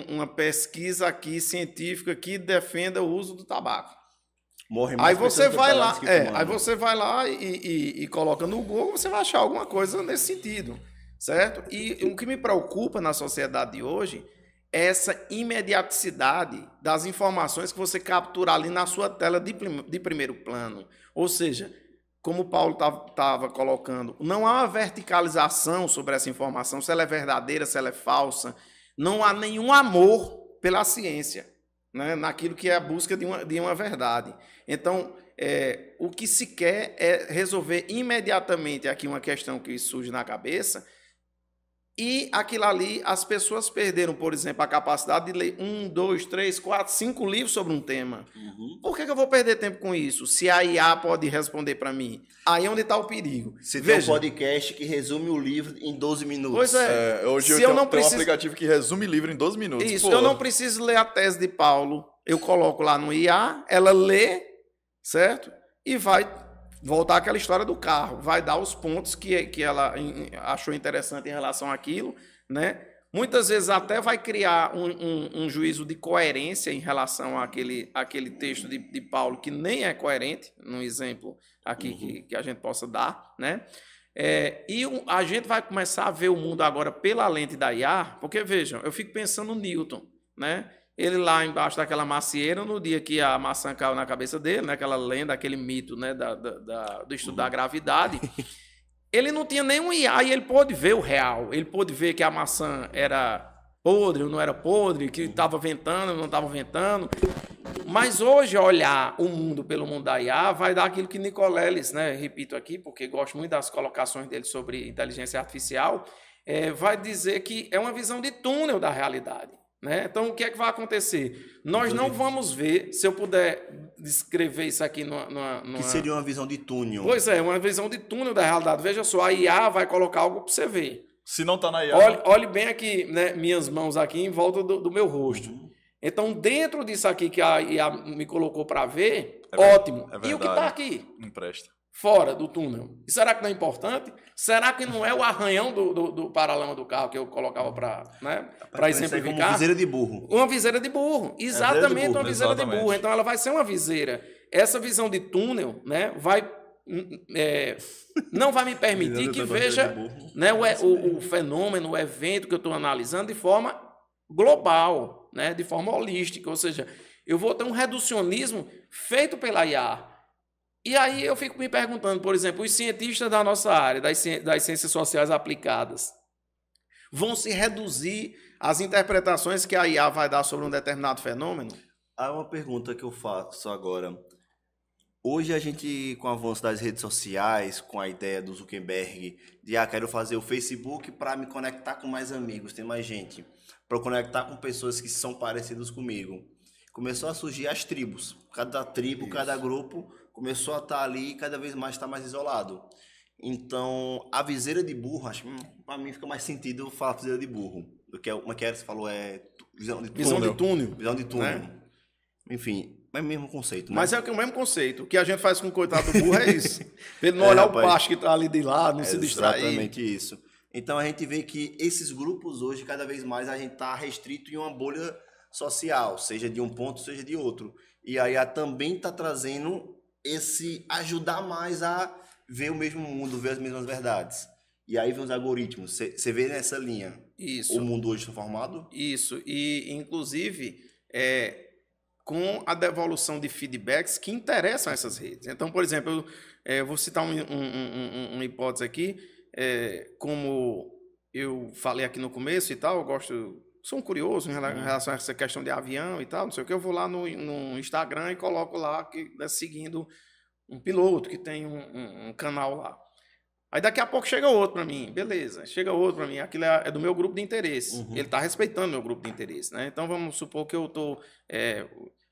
uma pesquisa aqui científica que defenda o uso do tabaco.
Morre mais
aí você vai lá e coloca no Google, você vai achar alguma coisa nesse sentido, certo? E o que me preocupa na sociedade de hoje é essa imediaticidade das informações que você captura ali na sua tela de primeiro plano. Ou seja, como o Paulo estava colocando, não há uma verticalização sobre essa informação, se ela é verdadeira, se ela é falsa. Não há nenhum amor pela ciência, né, naquilo que é a busca de uma verdade. Então, o que se quer é resolver imediatamente aqui uma questão que surge na cabeça, e aquilo ali, as pessoas perderam, por exemplo, a capacidade de ler 1, 2, 3, 4, 5 livros sobre um tema.
Uhum.
Por que eu vou perder tempo com isso? Se a IA pode responder para mim. Aí é onde está o perigo.
Você tem um podcast que resume o livro em 12 minutos.
Pois é.
Hoje eu tenho um aplicativo que resume livro em 12 minutos.
Isso, eu não preciso ler a tese de Paulo. Eu coloco lá no IA, ela lê, certo? E vai voltar àquela história do carro. Vai dar os pontos que ela achou interessante em relação àquilo, né? Muitas vezes até vai criar um juízo de coerência em relação àquele texto de Paulo, que nem é coerente, num exemplo aqui que a gente possa dar, né? E a gente vai começar a ver o mundo agora pela lente da IA, porque, vejam, eu fico pensando no Newton, né? Ele lá embaixo daquela macieira, no dia que a maçã caiu na cabeça dele, né? Aquela lenda, aquele mito, né? Do estudo da gravidade. Ele não tinha nenhum IA e ele pôde ver o real. Ele pôde ver que a maçã era podre ou não era podre, que estava ventando ou não estava ventando. Mas hoje, olhar o mundo pelo mundo da IA vai dar aquilo que Nicoleles, né? Repito aqui, porque gosto muito das colocações dele sobre inteligência artificial, vai dizer que é uma visão de túnel da realidade. Né? Então, o que é que vai acontecer? Nós não vamos ver, se eu puder descrever isso aqui numa...
Que seria uma visão de túnel.
Pois é, uma visão de túnel da realidade. Veja só, a IA vai colocar algo para você ver.
Se não está na IA...
Olhe bem aqui, né, minhas mãos aqui em volta do meu rosto. Então, dentro disso aqui que a IA me colocou para ver, ótimo. E o que está aqui?
Não presta.
Fora do túnel. E será que não é importante? Será que não é o arranhão do paralama do carro que eu colocava para exemplificar?
Uma viseira de burro.
Uma viseira de burro. Exatamente, uma viseira de burro. Então, ela vai ser uma viseira. Essa visão de túnel, né, não vai me permitir que veja, né, o fenômeno, o evento que eu estou analisando de forma global, né, de forma holística. Ou seja, eu vou ter um reducionismo feito pela IA. E aí eu fico me perguntando, por exemplo, os cientistas da nossa área, das ciências sociais aplicadas, vão se reduzir às interpretações que a IA vai dar sobre um determinado fenômeno?
Há uma pergunta que eu faço agora. Hoje a gente, com o avanço das redes sociais, com a ideia do Zuckerberg, de quero fazer o Facebook para me conectar com mais amigos, tem mais gente, para conectar com pessoas que são parecidas comigo. Começou a surgir as tribos. Cada tribo, cada grupo começou a estar ali e cada vez mais está mais isolado. Então, a viseira de burro, acho que para mim fica mais sentido falar viseira de burro. Do que uma que você falou visão de túnel. Visão de túnel. Né? Enfim, é o mesmo conceito, né?
Mas é o mesmo conceito. O que a gente faz com o coitado do burro é isso. Pra ele não olhar rapaz, o pasto que tá ali de lado, não se distrair.
Exatamente isso. Então a gente vê que esses grupos hoje, cada vez mais, a gente tá restrito em uma bolha social, seja de um ponto, seja de outro. E a IA também tá trazendo esse ajudar mais a ver o mesmo mundo, ver as mesmas verdades. E aí vem os algoritmos. Você vê nessa linha
isso.
O mundo hoje está formado?
Isso. E, inclusive, com a devolução de feedbacks que interessam a essas redes. Então, por exemplo, eu vou citar uma hipótese aqui. Como eu falei aqui no começo e tal, sou um curioso em relação a essa questão de avião e tal, não sei o que, eu vou lá no Instagram e coloco lá que seguindo um piloto que tem um canal lá. Aí daqui a pouco chega outro para mim, beleza, chega outro para mim, aquilo é do meu grupo de interesse, ele está respeitando meu grupo de interesse, né? Então vamos supor que eu estou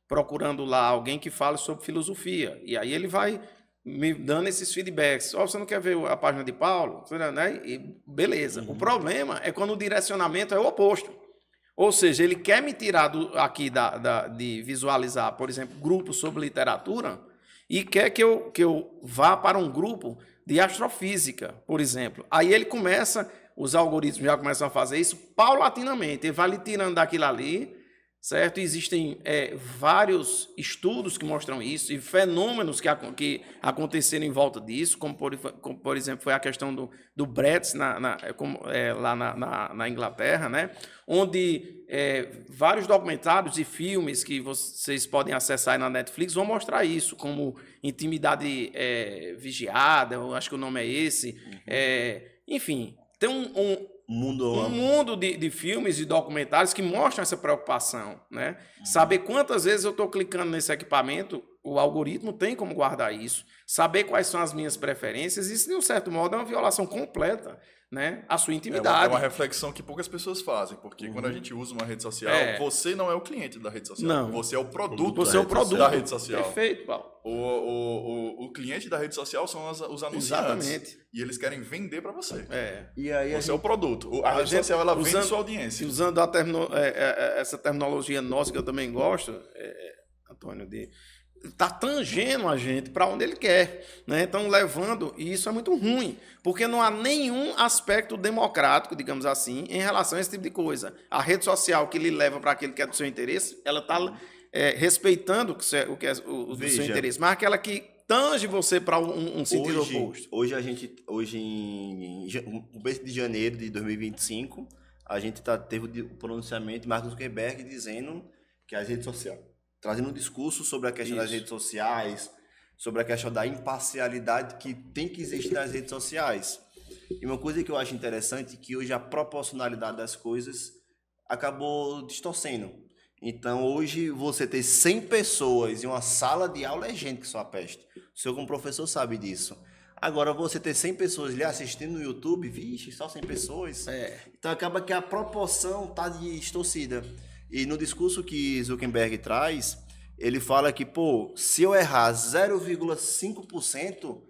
procurando lá alguém que fale sobre filosofia, e aí ele vai me dando esses feedbacks. Você não quer ver a página de Paulo? Né? E beleza. O problema é quando o direcionamento é o oposto. Ou seja, ele quer me tirar aqui de visualizar, por exemplo, grupos sobre literatura e quer que eu vá para um grupo de astrofísica, por exemplo. Aí ele os algoritmos já começam a fazer isso paulatinamente. Ele vai lhe tirando daquilo ali, certo? Existem vários estudos que mostram isso e fenômenos que aconteceram em volta disso, como por exemplo, foi a questão do Brett lá na Inglaterra, né? Onde vários documentários e filmes que vocês podem acessar aí na Netflix vão mostrar isso, como Intimidade Vigiada, eu acho que o nome é esse. Enfim, tem um mundo de filmes e documentários que mostram essa preocupação, né? Saber quantas vezes eu estou clicando nesse equipamento, o algoritmo tem como guardar isso. Saber quais são as minhas preferências, isso, de um certo modo, é uma violação completa, né? A sua intimidade.
É uma reflexão que poucas pessoas fazem, porque quando a gente usa uma rede social, você não é o cliente da rede social.
Não.
Você é o produto,
da
rede social.
Perfeito, Paulo.
O cliente da rede social são os anunciantes.
Exatamente.
E eles querem vender para você.
E aí
você é o produto. A rede social, ela vende sua audiência.
Usando essa terminologia nossa que eu também gosto, Antônio, está tangendo a gente para onde ele quer, né? Então, levando, e isso é muito ruim, porque não há nenhum aspecto democrático, digamos assim, em relação a esse tipo de coisa. A rede social que lhe leva para aquele que é do seu interesse, ela está respeitando o que é do seu interesse, mas aquela que tange você para um sentido oposto.
Hoje no mês de janeiro de 2025, a gente teve o pronunciamento de Mark Zuckerberg dizendo que as redes sociais, trazendo um discurso sobre a questão das redes sociais, sobre a questão da imparcialidade que tem que existir nas redes sociais. E uma coisa que eu acho interessante é que hoje a proporcionalidade das coisas acabou distorcendo. Então, hoje, você ter 100 pessoas em uma sala de aula é gente que só a peste. O senhor, como professor, sabe disso. Agora, você ter 100 pessoas lhe assistindo no YouTube, vixe, só 100 pessoas. Então, acaba que a proporção está distorcida. E no discurso que Zuckerberg traz, ele fala que, se eu errar 0,5%,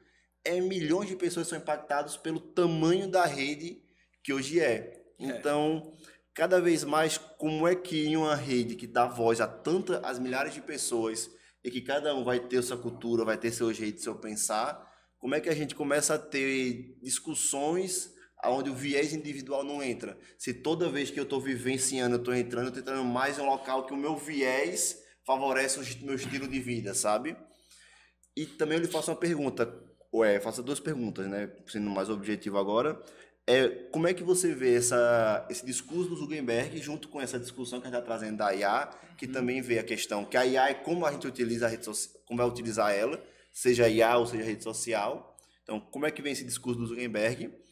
milhões de pessoas são impactadas pelo tamanho da rede que hoje é. Então, cada vez mais, como é que em uma rede que dá voz as milhares de pessoas e que cada um vai ter sua cultura, vai ter seu jeito, seu pensar, como é que a gente começa a ter discussões onde o viés individual não entra? Se toda vez que eu estou vivenciando, eu estou entrando mais em um local que o meu viés favorece o meu estilo de vida, sabe? E também eu lhe faço uma pergunta, faço duas perguntas, né? Sendo mais objetivo agora. Como é que você vê esse discurso do Zuckerberg junto com essa discussão que a gente está trazendo da IA, que também vê a questão que a IA é como a gente utiliza a rede social, como vai utilizar ela, seja IA ou seja rede social. Então, como é que vem esse discurso do Zuckerberg?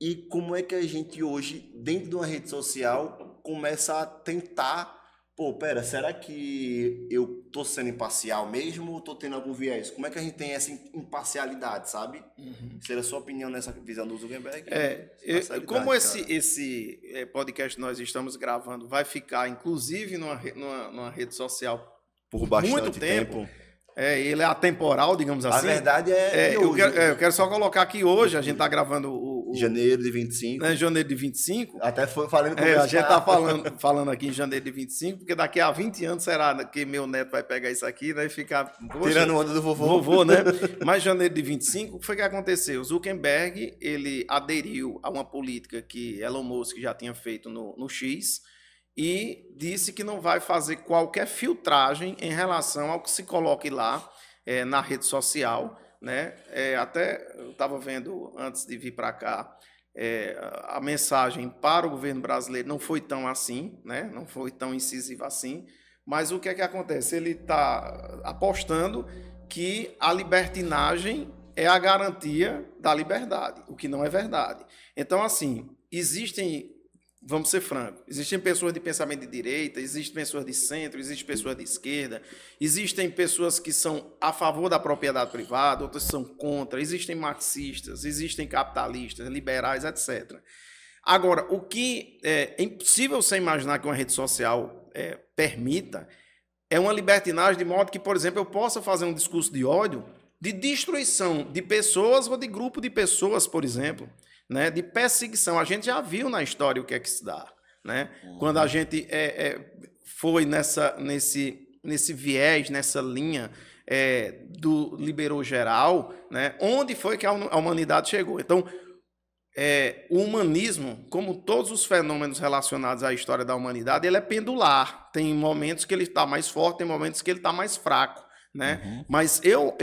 E como é que a gente hoje, dentro de uma rede social, começa a tentar, será que eu estou sendo imparcial mesmo ou estou tendo algum viés? Como é que a gente tem essa imparcialidade, sabe? Seria a sua opinião nessa visão do Zuckerberg?
Como esse podcast que nós estamos gravando vai ficar, inclusive, numa rede social
por bastante
muito tempo. Ele é atemporal, digamos assim.
A verdade é hoje.
Eu quero só colocar aqui hoje, a gente está gravando
janeiro de 25.
Né, janeiro de 25.
Até falando
a gente está falando aqui em janeiro de 25, porque daqui a 20 anos será que meu neto vai pegar isso aqui, né, e ficar...
tirando onda do
vovô, né? Mas janeiro de 25, o que foi que aconteceu? O Zuckerberg, ele aderiu a uma política que Elon Musk já tinha feito no X, e disse que não vai fazer qualquer filtragem em relação ao que se coloque lá na rede social, né? Até eu estava vendo, antes de vir para cá, a mensagem para o governo brasileiro não foi tão assim, né? Não foi tão incisiva assim, mas o que é que acontece? Ele está apostando que a libertinagem é a garantia da liberdade, o que não é verdade. Então, assim, vamos ser francos, existem pessoas de pensamento de direita, existem pessoas de centro, existem pessoas de esquerda, existem pessoas que são a favor da propriedade privada, outras são contra, existem marxistas, existem capitalistas, liberais, etc. Agora, o que é impossível você imaginar que uma rede social permita é uma libertinagem de modo que, por exemplo, eu possa fazer um discurso de ódio, de destruição de pessoas ou de grupo de pessoas, por exemplo, né, de perseguição. A gente já viu na história o que é que se dá, né? Quando a gente foi nesse viés, nessa linha do liberou geral, né? Onde foi que a humanidade chegou? Então, o humanismo, como todos os fenômenos relacionados à história da humanidade, ele é pendular. Tem momentos que ele está mais forte, tem momentos que ele está mais fraco, né? Mas eu,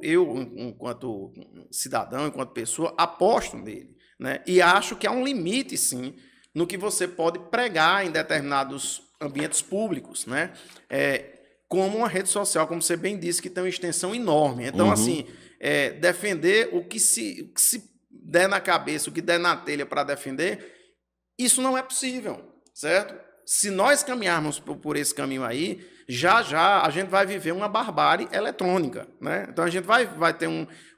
enquanto cidadão, enquanto pessoa, aposto nele, né? E acho que há um limite, sim, no que você pode pregar em determinados ambientes públicos, né? Como uma rede social, como você bem disse, que tem uma extensão enorme. Então, assim, defender o que se der na cabeça, o que der na telha para defender, isso não é possível, certo? Se nós caminharmos por esse caminho aí, já a gente vai viver uma barbárie eletrônica, né? Então a gente vai ter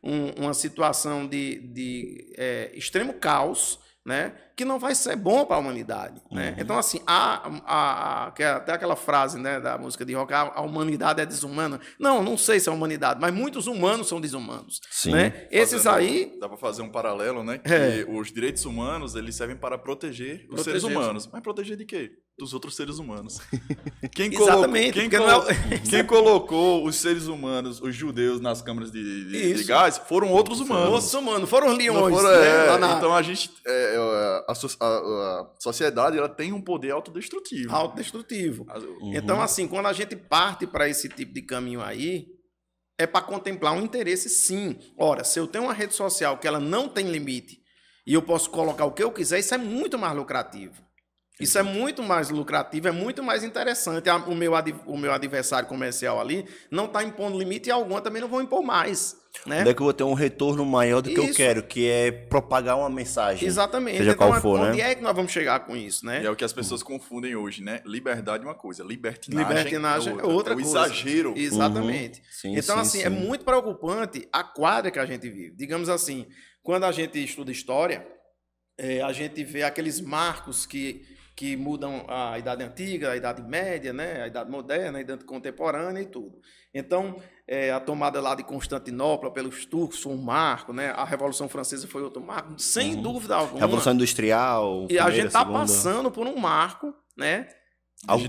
uma situação de extremo caos, né? Que não vai ser bom para a humanidade, né? Então, assim, até aquela frase, né, da música de rock, a humanidade é desumana. Não sei se é a humanidade, mas muitos humanos são desumanos. Sim. Né? Esses aí...
Dá para fazer um paralelo, né? Que os direitos humanos, eles servem para proteger os seres humanos. Mas proteger de quê? Dos outros seres humanos.
Exatamente.
Quem colocou os seres humanos, os judeus, nas câmaras de gás, foram outros humanos.
Outros humanos, foram os leões.
Então a gente... A sociedade, ela tem um poder autodestrutivo.
Então, assim, quando a gente parte para esse tipo de caminho aí, é para contemplar um interesse, sim. Ora, se eu tenho uma rede social que ela não tem limite e eu posso colocar o que eu quiser, isso é muito mais lucrativo. Isso é muito mais lucrativo, é muito mais interessante. O meu adversário comercial ali não está impondo limite algum, eu também não vou impor mais. Né?
Onde é que eu vou ter um retorno maior do que eu quero, que é propagar uma mensagem.
Exatamente.
Seja
então,
qual for,
onde
né?
é que nós vamos chegar com isso, né?
E é o que as pessoas confundem hoje, né? Liberdade é uma coisa, libertinagem
é outra coisa.
O exagero.
Exatamente.
Sim,
então,
sim,
assim,
sim.
é muito preocupante a quadra que a gente vive. Digamos assim, quando a gente estuda história, a gente vê aqueles marcos que mudam a Idade Antiga, a Idade Média, né? A Idade Moderna, a Idade Contemporânea e tudo. Então, a tomada lá de Constantinopla pelos turcos foi um marco, né? A Revolução Francesa foi outro marco, sem dúvida alguma.
Revolução Industrial.
E a gente está passando por um marco, né?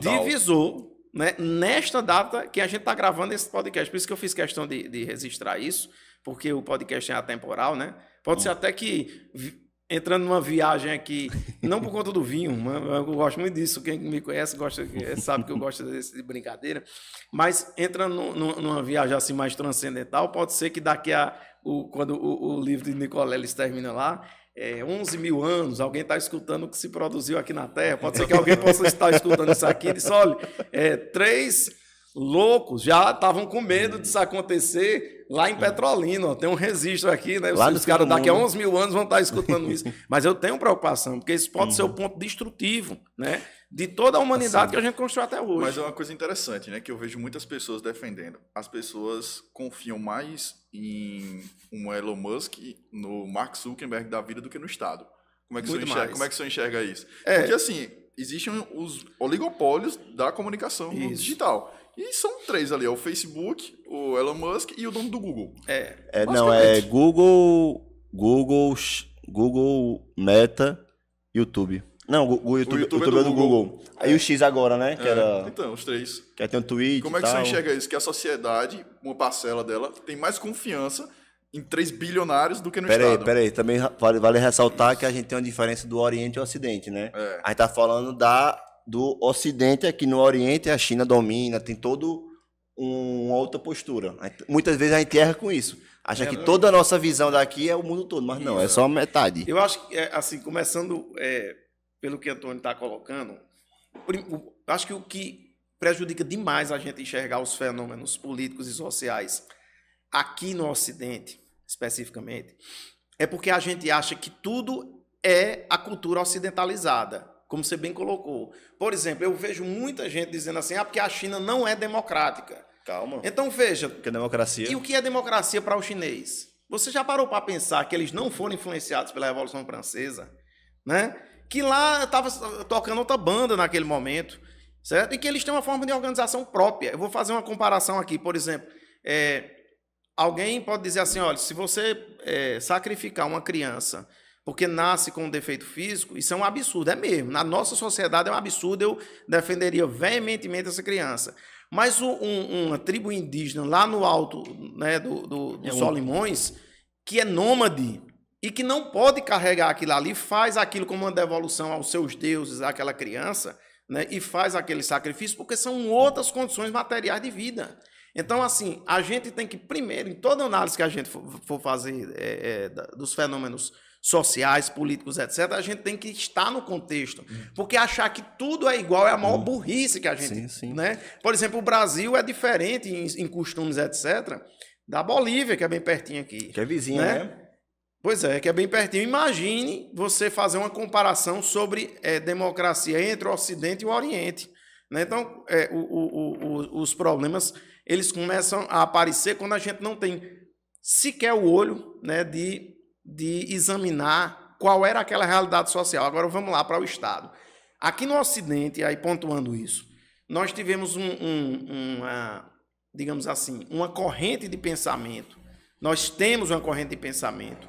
Divisor, né? Nesta data que a gente está gravando esse podcast. Por isso que eu fiz questão de registrar isso, porque o podcast é atemporal, né? Pode ser até que... entrando numa viagem aqui, não por conta do vinho, mas eu gosto muito disso, quem me conhece sabe que eu gosto de brincadeira, mas entrando numa viagem assim mais transcendental, pode ser que daqui quando o livro de Nicoleles termina lá, 11 mil anos, alguém está escutando o que se produziu aqui na Terra, pode ser que alguém possa estar escutando isso aqui e disse, olha, 3 loucos já estavam com medo disso acontecer lá em Petrolina, ó, tem um registro aqui, né? Os caras daqui a 11 mil anos vão estar escutando isso. Mas eu tenho preocupação, porque isso pode ser o ponto destrutivo, né? De toda a humanidade que a gente construiu até hoje.
Mas é uma coisa interessante, né? Que eu vejo muitas pessoas defendendo. As pessoas confiam mais em um Elon Musk, no Mark Zuckerberg da vida do que no Estado. Como é que você enxerga isso? Porque assim... existem os oligopólios da comunicação no digital. E são 3 ali, é o Facebook, o Elon Musk e o dono do Google.
Não, é Google, Meta, YouTube. Não, o YouTube é do Google. Aí o X agora, né? Que era...
Então, os 3.
Que tem um tweet.
Como é que você enxerga isso? Que a sociedade, uma parcela dela, tem mais confiança em 3 bilionários do que no Estado.
Peraí. Também vale ressaltar que a gente tem uma diferença do Oriente e Ocidente, né? A gente tá falando do Ocidente, aqui no Oriente a China domina, tem todo uma outra postura. Muitas vezes a gente erra com isso. Acha que toda a nossa visão daqui é o mundo todo, mas não, é só metade.
Eu acho que, assim, começando pelo que o Antônio está colocando, acho que o que prejudica demais a gente enxergar os fenômenos políticos e sociais aqui no Ocidente, especificamente, é porque a gente acha que tudo é a cultura ocidentalizada, como você bem colocou. Por exemplo, eu vejo muita gente dizendo assim, porque a China não é democrática.
Calma.
Então, veja.
O que é democracia?
E o que é democracia para o chinês? Você já parou para pensar que eles não foram influenciados pela Revolução Francesa? Né? Que lá estava tocando outra banda naquele momento, certo? E que eles têm uma forma de organização própria. Eu vou fazer uma comparação aqui, por exemplo. Alguém pode dizer assim, olha, se você sacrificar uma criança porque nasce com um defeito físico, isso é um absurdo, é mesmo. Na nossa sociedade é um absurdo, eu defenderia veementemente essa criança. Mas uma tribo indígena lá no alto, né, do Solimões, que é nômade e que não pode carregar aquilo ali, faz aquilo como uma devolução aos seus deuses, àquela criança, né, e faz aquele sacrifício, porque são outras condições materiais de vida. Então, assim, a gente tem que, primeiro, em toda análise que a gente for fazer dos fenômenos sociais, políticos, etc., a gente tem que estar no contexto. Porque achar que tudo é igual é a maior burrice que a gente...
Sim.
Né? Por exemplo, o Brasil é diferente em costumes, etc., da Bolívia, que é bem pertinho aqui.
Que é vizinha, né?
Pois é, que é bem pertinho. Imagine você fazer uma comparação sobre democracia entre o Ocidente e o Oriente. Né? Então, os problemas eles começam a aparecer quando a gente não tem sequer o olho, né, de examinar qual era aquela realidade social. Agora vamos lá para o Estado. Aqui no Ocidente, aí pontuando isso, nós tivemos digamos assim, uma corrente de pensamento. Nós temos uma corrente de pensamento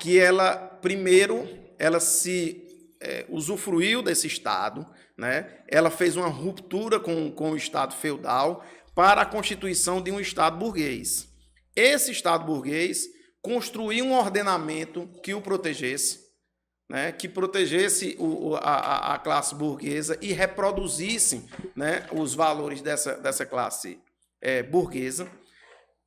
que ela, primeiro, ela se usufruiu desse Estado, né? Ela fez uma ruptura com o Estado feudal para a constituição de um Estado burguês. Esse Estado burguês construir um ordenamento que o protegesse, né, que protegesse a classe burguesa e reproduzisse, né, os valores dessa classe burguesa.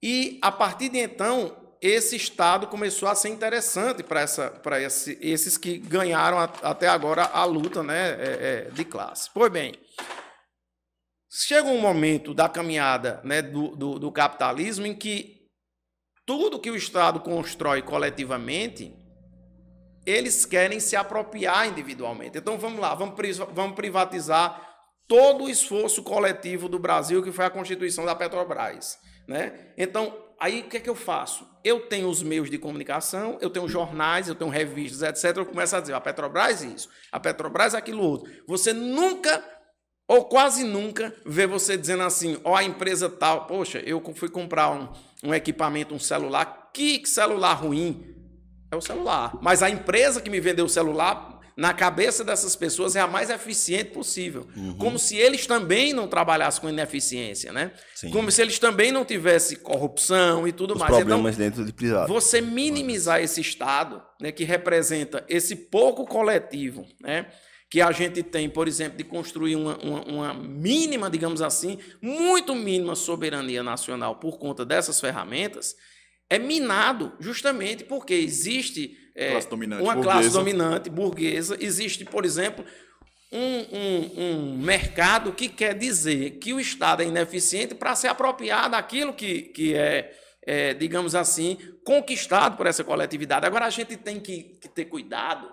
E, a partir de então, esse Estado começou a ser interessante para esses que ganharam até agora a luta, né, de classe. Pois bem, chega um momento da caminhada, né, do capitalismo em que tudo que o Estado constrói coletivamente, eles querem se apropriar individualmente. Então, vamos lá, vamos privatizar todo o esforço coletivo do Brasil, que foi a constituição da Petrobras. Né? Então, aí o que é que eu faço? Eu tenho os meios de comunicação, eu tenho jornais, eu tenho revistas, etc. Eu começo a dizer, a Petrobras isso, a Petrobras aquilo outro. Você nunca, ou quase nunca, vê você dizendo assim, a empresa tal, poxa, eu fui comprar um equipamento, um celular, que celular ruim, é o celular. Mas a empresa que me vendeu o celular, na cabeça dessas pessoas, é a mais eficiente possível. Como se eles também não trabalhassem com ineficiência, né? Sim. Como se eles também não tivessem corrupção e tudo mais.
Problemas então, dentro de privado.
Você minimizar esse Estado, né, que representa esse pouco coletivo, né? Que a gente tem, por exemplo, de construir uma mínima, digamos assim, muito mínima soberania nacional por conta dessas ferramentas, é minado justamente porque existe uma classe dominante burguesa, existe, por exemplo, um mercado que quer dizer que o Estado é ineficiente para se apropriar daquilo que é, digamos assim, conquistado por essa coletividade. Agora, a gente tem que ter cuidado,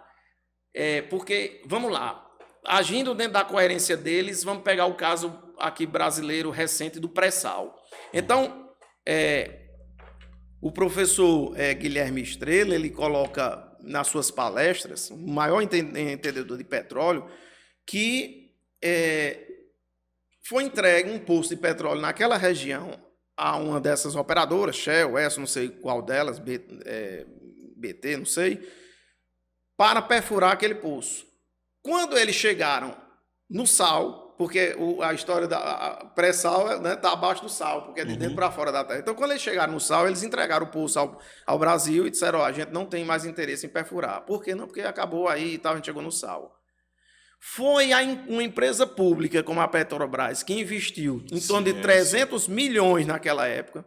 porque, vamos lá, agindo dentro da coerência deles, vamos pegar o caso aqui brasileiro recente do pré-sal. Então, o professor Guilherme Estrela, ele coloca nas suas palestras, o maior entendedor de petróleo, que foi entregue um poço de petróleo naquela região a uma dessas operadoras, Shell, essa não sei qual delas, BT, não sei, para perfurar aquele poço. Quando eles chegaram no sal, porque a história da pré-sal, né, tá abaixo do sal, porque é de dentro para fora da terra. Então, quando eles chegaram no sal, eles entregaram o poço ao Brasil e disseram, ó, a gente não tem mais interesse em perfurar. Por quê? Não, porque acabou aí e tal, a gente chegou no sal. Foi uma empresa pública como a Petrobras que investiu em torno de 300 milhões naquela época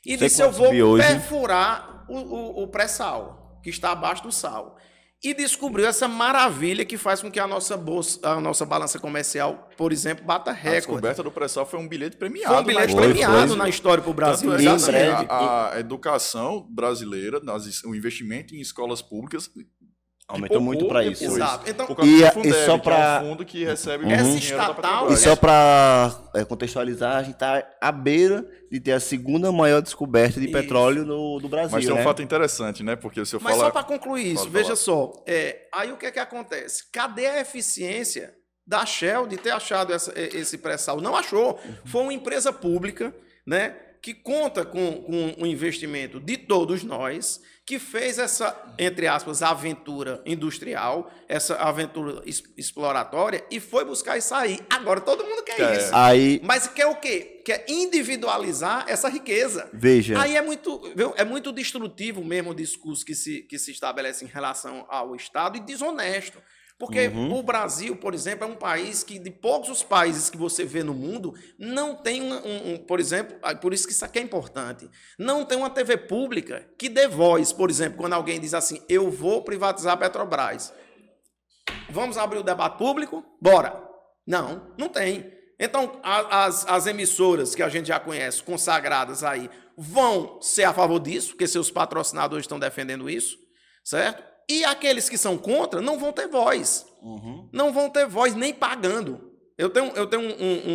e disse, eu vou perfurar o pré-sal, que está abaixo do sal. E descobriu essa maravilha que faz com que a nossa balança comercial, por exemplo, bata recorde. A
descoberta do pré-sal foi um bilhete premiado.
Foi um bilhete premiado na história para o Brasil.
A educação brasileira, o investimento em escolas públicas
aumentou muito para isso.
Exato. Então,
e só para
é um fundo que recebe
essa estatal.
E só para contextualizar, a gente está à beira de ter a segunda maior descoberta de petróleo do Brasil.
Mas tem um fato interessante, né? Porque se eu
Mas só para concluir isso, veja só. Aí o que acontece? Cadê a eficiência da Shell de ter achado esse pré-sal? Não achou. Foi uma empresa pública, né? Que conta com o investimento de todos nós, que fez essa, entre aspas, aventura industrial, essa aventura exploratória, e foi buscar isso aí. Agora todo mundo quer isso. Mas quer o quê? Quer individualizar essa riqueza.
Veja.
Aí é muito destrutivo mesmo o discurso que se estabelece em relação ao Estado e desonesto. Porque o Brasil, por exemplo, é um país que, de poucos os países que você vê no mundo, não tem por exemplo, por isso que isso aqui é importante, não tem uma TV pública que dê voz, por exemplo, quando alguém diz assim, eu vou privatizar a Petrobras. Vamos abrir o debate público? Bora. Não tem. Então, as emissoras que a gente já conhece, consagradas aí, vão ser a favor disso, porque seus patrocinadores estão defendendo isso, certo? E aqueles que são contra não vão ter voz. Não vão ter voz nem pagando. Eu tenho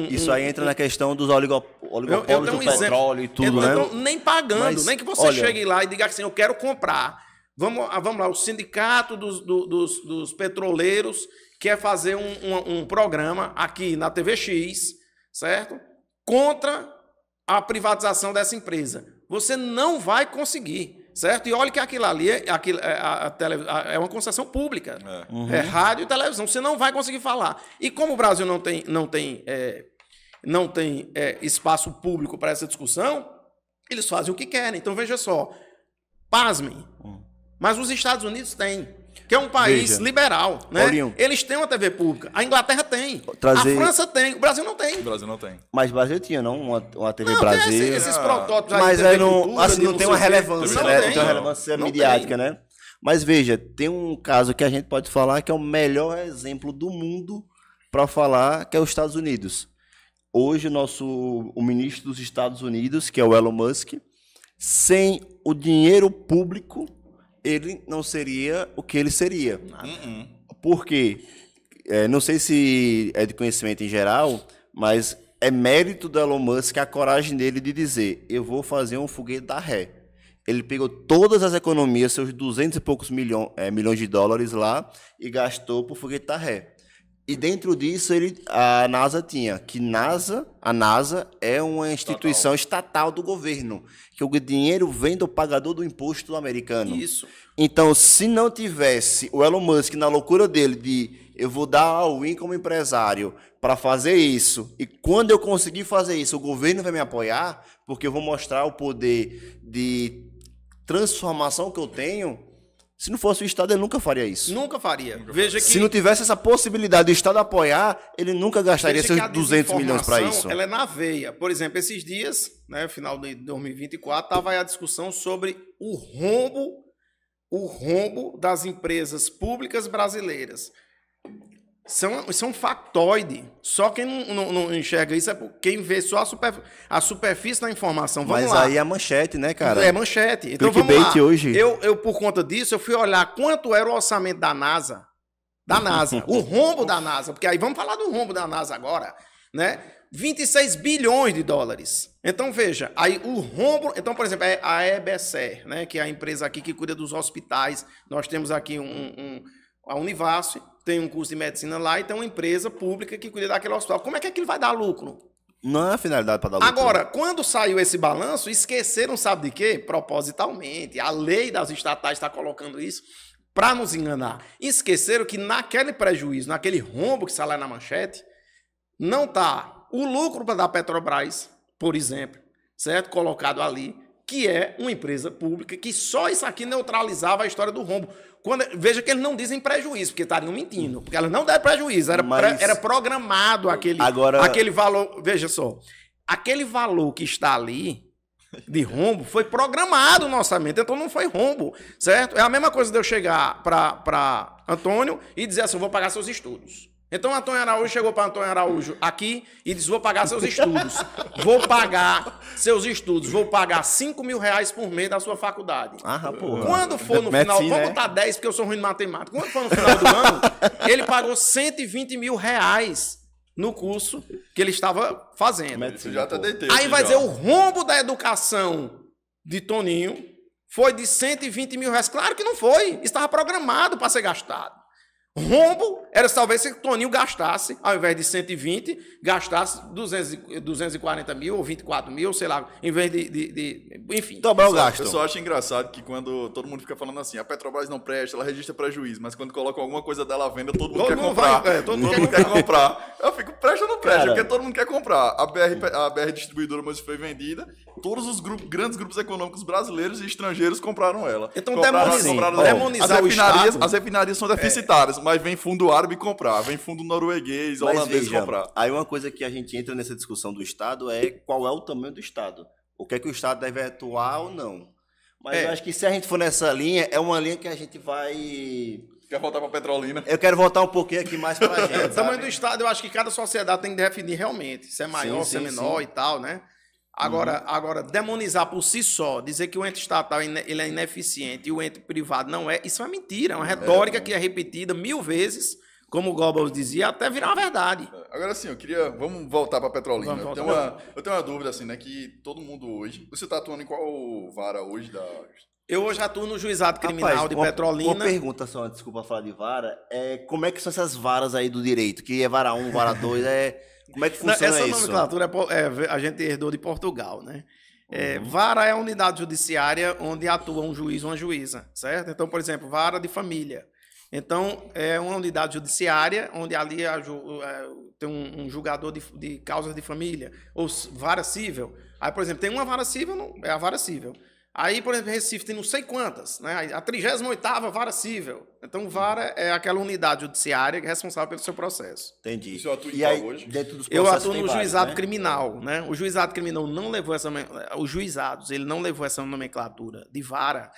Isso aí entra na questão dos oligopólios do petróleo e tudo, né?
Nem pagando, nem que você chegue lá e diga assim, eu quero comprar. Vamos lá, o sindicato dos petroleiros quer fazer um programa aqui na TV X, certo? Contra a privatização dessa empresa. Você não vai conseguir. Certo? E olha que aquilo ali é uma concessão pública. É rádio e televisão. Você não vai conseguir falar. E como o Brasil não tem espaço público para essa discussão, eles fazem o que querem. Então, veja só. Pasmem. Mas os Estados Unidos têm. Que é um país liberal, né?
Paulinho,
eles têm uma TV pública. A Inglaterra tem. A França tem. O Brasil não tem.
O Brasil não tem.
Mas o Brasil tinha, não? Uma TV Brasil.
Tem esses protótipos aí.
Mas aí não tem uma relevância, né? Não tem uma relevância
tem.
midiática, né? Mas veja, tem um caso que a gente pode falar que é o melhor exemplo do mundo para falar, que é os Estados Unidos. Hoje, o ministro dos Estados Unidos, que é o Elon Musk, sem o dinheiro público, ele não seria o que ele seria. Por quê? Não sei se é de conhecimento em geral, mas é mérito do Elon Musk a coragem dele de dizer, eu vou fazer um foguete da ré. Ele pegou todas as economias, seus 200 e poucos milhões de dólares lá, e gastou para o foguete da ré. E dentro disso, a NASA tinha, que a NASA é uma instituição estatal do governo, que o dinheiro vem do pagador do imposto americano.
Isso.
Então, se não tivesse o Elon Musk na loucura dele de eu vou dar all-in como empresário para fazer isso, e quando eu conseguir fazer isso, o governo vai me apoiar, porque eu vou mostrar o poder de transformação que eu tenho. Se não fosse o Estado, ele nunca faria isso.
Nunca faria. Veja que
se não tivesse essa possibilidade do Estado apoiar, ele nunca gastaria seus 200 milhões para isso.
Ela é na veia. Por exemplo, esses dias, né, final de 2024, estava aí a discussão sobre o rombo das empresas públicas brasileiras. Isso é um factoide. Só quem não enxerga isso é quem vê só a superfície da informação. Vamos lá.
Mas aí é manchete, né, cara?
É manchete. Então vamos lá.
Hoje.
Eu, por conta disso, eu fui olhar quanto era o orçamento da NASA. O rombo da NASA. Porque aí vamos falar do rombo da NASA agora, né? 26 bilhões de dólares. Então, veja, aí o rombo... Então, por exemplo, a EBSER, né, que é a empresa aqui que cuida dos hospitais. Nós temos aqui a Univasse, tem um curso de medicina lá e tem uma empresa pública que cuida daquele hospital. Como é que ele vai dar lucro?
Não é a finalidade para dar lucro.
Agora, quando saiu esse balanço, esqueceram, sabe de quê? Propositalmente. A lei das estatais está colocando isso para nos enganar. Esqueceram que naquele prejuízo, naquele rombo que sai lá na manchete, não está o lucro da Petrobras, por exemplo, certo? Colocado ali, que é uma empresa pública, que só isso aqui neutralizava a história do rombo. Veja que eles não dizem prejuízo, porque estariam mentindo, porque elas não deram prejuízo, era programado aquele valor. Veja só, aquele valor que está ali de rombo foi programado no orçamento, então não foi rombo, certo? É a mesma coisa de eu chegar para Antônio e dizer assim, eu vou pagar seus estudos. Então, Antônio Araújo chegou para Antônio Araújo aqui e disse, vou pagar seus estudos. Vou pagar seus estudos. Vou pagar R$5.000 por mês da sua faculdade.
Porra.
Quando for no final, vamos botar 10 porque eu sou ruim de matemática. Quando for no final do ano, ele pagou R$120 mil no curso que ele estava fazendo.
Isso já tá deitado.
Aí vai dizer, o rombo da educação de Toninho foi de R$120 mil. Claro que não foi. Estava programado para ser gastado. Rombo era talvez se o Toninho gastasse, ao invés de 120, gastasse 240 mil ou 24 mil, sei lá, em vez enfim.
Dobrar o gasto.
Eu só acho engraçado que quando todo mundo fica falando assim, a Petrobras não presta, ela registra prejuízo, mas quando coloca alguma coisa dela à venda, todo mundo quer comprar. Todo mundo quer comprar. Eu fico, presta ou não presta, porque todo mundo quer comprar. A BR Distribuidora, mas foi vendida, todos os grandes grupos econômicos brasileiros e estrangeiros compraram ela.
Então, demonizar o Estado.
As refinarias são deficitárias, mas vem fundo árabe comprar, vem fundo norueguês, holandês comprar.
Aí uma coisa que a gente entra nessa discussão do Estado é qual é o tamanho do Estado. O que é que o Estado deve atuar ou não. Mas eu acho que se a gente for nessa linha, é uma linha que a gente vai...
Quer voltar para Petrolina?
Eu quero voltar um pouquinho aqui mais para a gente.
O tamanho do Estado, eu acho que cada sociedade tem que definir realmente. Se é maior, se é menor e tal, né? Agora, demonizar por si só, dizer que o ente estatal ele é ineficiente e o ente privado não é, isso é mentira, é uma retórica que é repetida 1000 vezes, como o Goebbels dizia, até virar uma verdade.
Agora sim, vamos voltar para Petrolina. Eu tenho uma dúvida, assim, né, que todo mundo hoje... Você está atuando em qual vara hoje da...
Eu hoje atuo no Juizado Criminal de Petrolina.
Uma pergunta só, desculpa falar de vara, como é que são essas varas aí do direito? Que é vara 1, vara 2, como é que funciona
essa
isso?
Essa nomenclatura a gente herdou de Portugal, né? Vara é a unidade judiciária onde atua um juiz ou uma juíza, certo? Então, por exemplo, vara de família. Então, é uma unidade judiciária onde ali tem um julgador de causas de família, ou vara civil. Aí, por exemplo, tem uma vara civil, é a vara civil. Aí, por exemplo, Recife tem não sei quantas, né? A 38ª vara civil. Então, vara é aquela unidade judiciária que é responsável pelo seu processo.
Entendi.
Você atua em qual hoje?
Dentro dos
eu atuo no juizado criminal, né? O juizado criminal não levou os juizados, ele não levou essa nomenclatura de vara,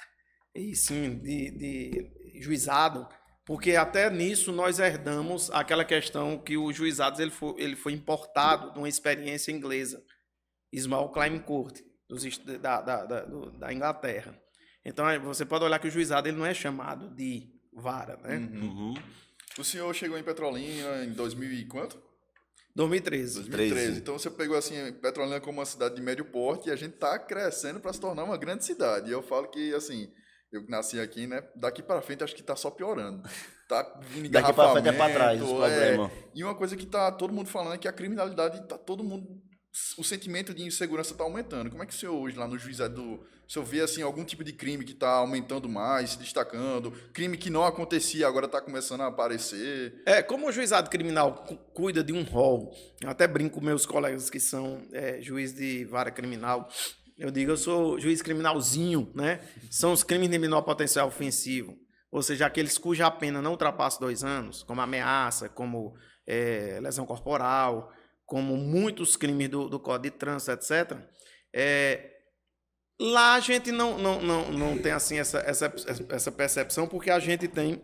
e sim de juizado, porque até nisso nós herdamos aquela questão que os juizados ele foi importado de uma experiência inglesa, Small Claim Court, da Inglaterra. Então, você pode olhar que o juizado ele não é chamado de vara, né?
Uhum.
O senhor chegou em Petrolina em 2000 e quanto?
2013.
2013. Então, você pegou assim Petrolina como uma cidade de médio porte e a gente está crescendo para se tornar uma grande cidade. E eu falo que, assim, eu nasci aqui, né? Daqui para frente acho que está só piorando. Tá vindo
daqui para frente é para trás, esse problema.
E uma coisa que tá todo mundo falando é que a criminalidade tá todo mundo... O sentimento de insegurança está aumentando. Como é que o senhor hoje, lá no juizado, o senhor vê assim, algum tipo de crime que está aumentando mais, se destacando? Crime que não acontecia, agora está começando a aparecer?
Como o juizado criminal cuida de um rol, eu até brinco com meus colegas que são juiz de vara criminal, eu digo, eu sou juiz criminalzinho, né? São os crimes de menor potencial ofensivo, ou seja, aqueles cuja pena não ultrapassa 2 anos, como ameaça, como lesão corporal, como muitos crimes do Código de Trânsito, etc., lá a gente não tem assim, essa percepção, porque a gente tem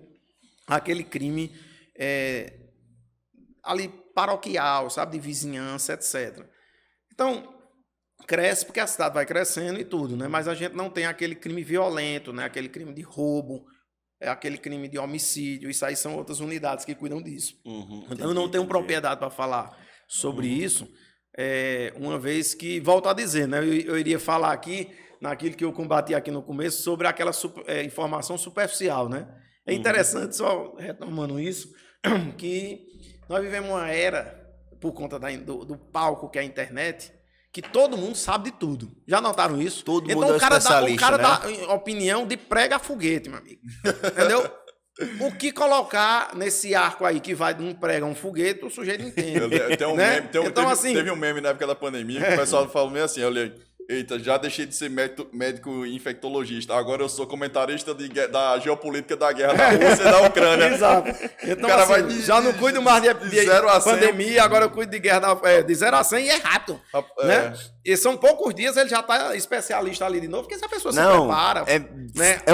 aquele crime ali paroquial, sabe, de vizinhança, etc. Então, cresce porque a cidade vai crescendo e tudo, né? Mas a gente não tem aquele crime violento, né? Aquele crime de roubo, aquele crime de homicídio, isso aí são outras unidades que cuidam disso. Então, eu não tenho propriedade para falar sobre isso, uma vez que, volto a dizer, né, eu iria falar aqui, naquilo que eu combati aqui no começo, sobre aquela informação superficial, né? É interessante, só retomando isso, que nós vivemos uma era, por conta do palco que é a internet, que todo mundo sabe de tudo. Já notaram isso?
Todo
então,
mundo é
o cara
especialista,
dá opinião de prega foguete, meu amigo. Entendeu? O que colocar nesse arco aí que vai de um prega a um foguete, o sujeito entende. Né?
Teve um meme na época da pandemia que o pessoal falou meio assim, olha, eita, já deixei de ser médico infectologista, agora eu sou comentarista da geopolítica da guerra da Rússia e da Ucrânia.
Exato. Então, o cara assim, já não cuido mais de pandemia, agora eu cuido de guerra de 0 a 100 e é rápido. Né? E são poucos dias, ele já está especialista ali de novo, porque se a pessoa se prepara...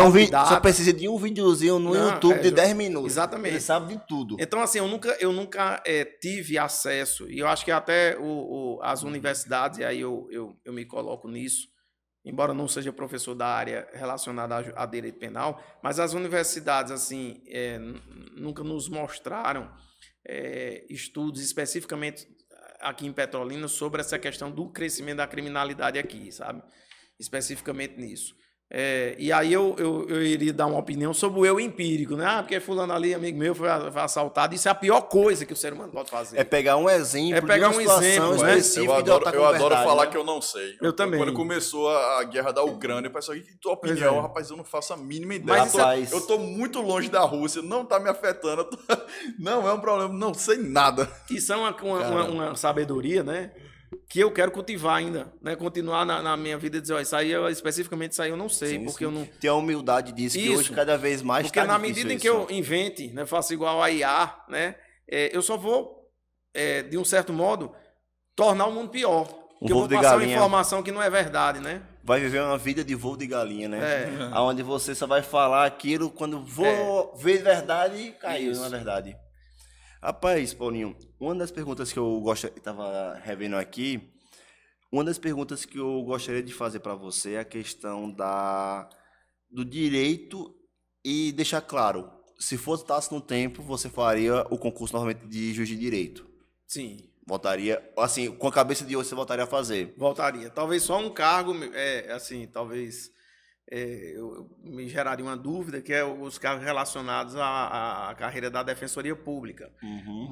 um vídeo, só precisa de um videozinho no YouTube de 10 minutos.
Exatamente.
Ele sabe de tudo.
Então, assim, eu nunca tive acesso, e eu acho que até as universidades, e aí eu me coloco nisso, embora não seja professor da área relacionada a direito penal, mas as universidades, assim, nunca nos mostraram estudos especificamente aqui em Petrolina sobre essa questão do crescimento da criminalidade aqui, sabe? Especificamente nisso. E aí eu iria dar uma opinião sobre o eu empírico, né? Porque fulano ali, amigo meu, foi assaltado. Isso é a pior coisa que o ser humano pode fazer.
É pegar um exemplo,
pegar um exemplo
específico.
Eu adoro falar que eu não sei.
Eu também.
Quando começou a guerra da Ucrânia, o pessoal, que tua opinião? Rapaz, eu não faço a mínima ideia.
Mas
eu tô muito longe da Rússia, não tá me afetando. Não é um problema, não sei nada.
Isso é uma sabedoria, né? Que eu quero cultivar ainda, né? Continuar na minha vida e dizer, ó, especificamente isso aí eu não sei,
sim,
porque
sim.
eu não...
Tem a humildade disso, que hoje cada vez mais
porque na medida em que eu invente, né, faço igual a IA, né? Eu só vou, de um certo modo, tornar o mundo pior. Porque eu vou passar uma informação que não é verdade, né?
Vai viver uma vida de voo de galinha, né? Onde você só vai falar aquilo quando vou ver verdade, caiu, não é verdade. Rapaz, Paulinho, uma das perguntas que eu estava revendo aqui, uma das perguntas que eu gostaria de fazer para você é a questão do direito e deixar claro, se voltasse no tempo, você faria o concurso novamente de juiz de direito?
Sim.
Voltaria, assim, com a cabeça de hoje você voltaria a fazer?
Voltaria. Talvez só um cargo, assim, talvez... me geraria uma dúvida, que é os cargos relacionados à carreira da Defensoria Pública.
Uhum.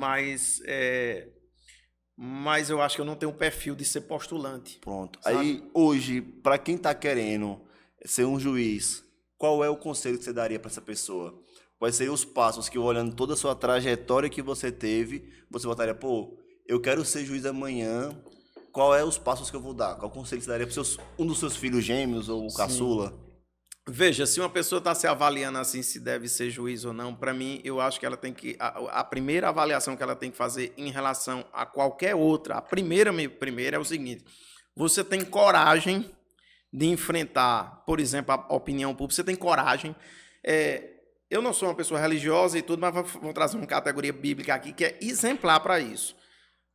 Mas eu acho que eu não tenho o perfil de ser postulante.
Pronto. Sabe? Aí, hoje, para quem está querendo ser um juiz, qual é o conselho que você daria para essa pessoa? Quais seriam os passos que, olhando toda a sua trajetória que você teve, você voltaria, eu quero ser juiz amanhã, qual é os passos que eu vou dar? Qual conselho que você daria para um dos seus filhos gêmeos ou caçula?
Veja, se uma pessoa está se avaliando assim, se deve ser juiz ou não, para mim, eu acho que ela tem que... A primeira avaliação que ela tem que fazer em relação a qualquer outra, a primeira é o seguinte: você tem coragem de enfrentar, por exemplo, a opinião pública, você tem coragem... eu não sou uma pessoa religiosa e tudo, mas vou trazer uma categoria bíblica aqui que é exemplar para isso.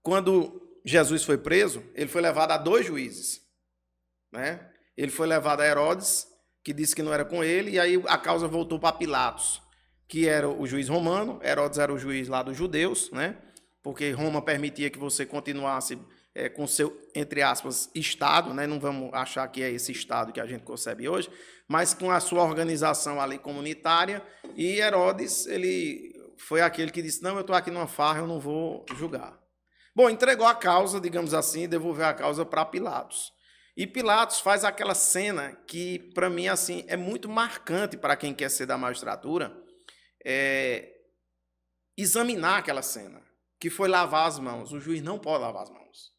Quando Jesus foi preso, ele foi levado a 2 juízes, né? Ele foi levado a Herodes, que disse que não era com ele, e aí a causa voltou para Pilatos, que era o juiz romano. Herodes era o juiz lá dos judeus, né? Porque Roma permitia que você continuasse com seu, entre aspas, Estado, né? Não vamos achar que é esse Estado que a gente concebe hoje, mas com a sua organização ali comunitária. E Herodes, ele foi aquele que disse, não, eu estou aqui numa farra, eu não vou julgar. Bom, entregou a causa, digamos assim, devolveu a causa para Pilatos. E Pilatos faz aquela cena que, para mim, assim, é muito marcante para quem quer ser da magistratura, examinar aquela cena, que foi lavar as mãos. O juiz não pode lavar as mãos.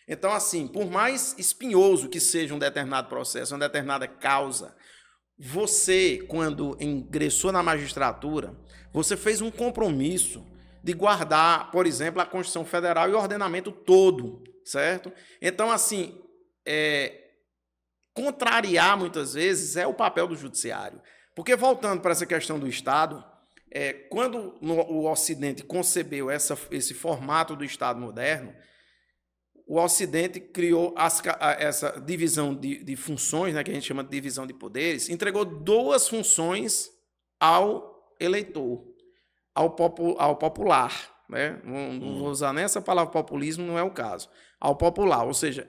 Então, assim, por mais espinhoso que seja um determinado processo, uma determinada causa, você, quando ingressou na magistratura, você fez um compromisso de guardar, por exemplo, a Constituição Federal e o ordenamento todo, certo? Então, assim... contrariar muitas vezes é o papel do judiciário. Porque, voltando para essa questão do Estado, quando o Ocidente concebeu esse formato do Estado moderno, o Ocidente criou essa divisão de funções, né, que a gente chama de divisão de poderes, entregou 2 funções ao eleitor, ao popular. Né? Não vou usar nem essa palavra populismo, não é o caso. Ao popular, ou seja...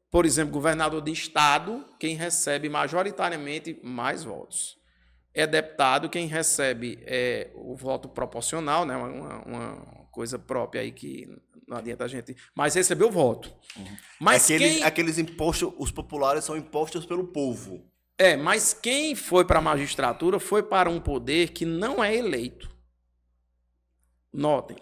por exemplo, governador de estado, quem recebe majoritariamente mais votos. é deputado, quem recebe é o voto proporcional, né? Uma coisa própria aí que não adianta a gente... Mas recebeu o voto. Mas
aqueles impostos, os populares são impostos pelo povo.
Mas quem foi para a magistratura foi para um poder que não é eleito. Notem.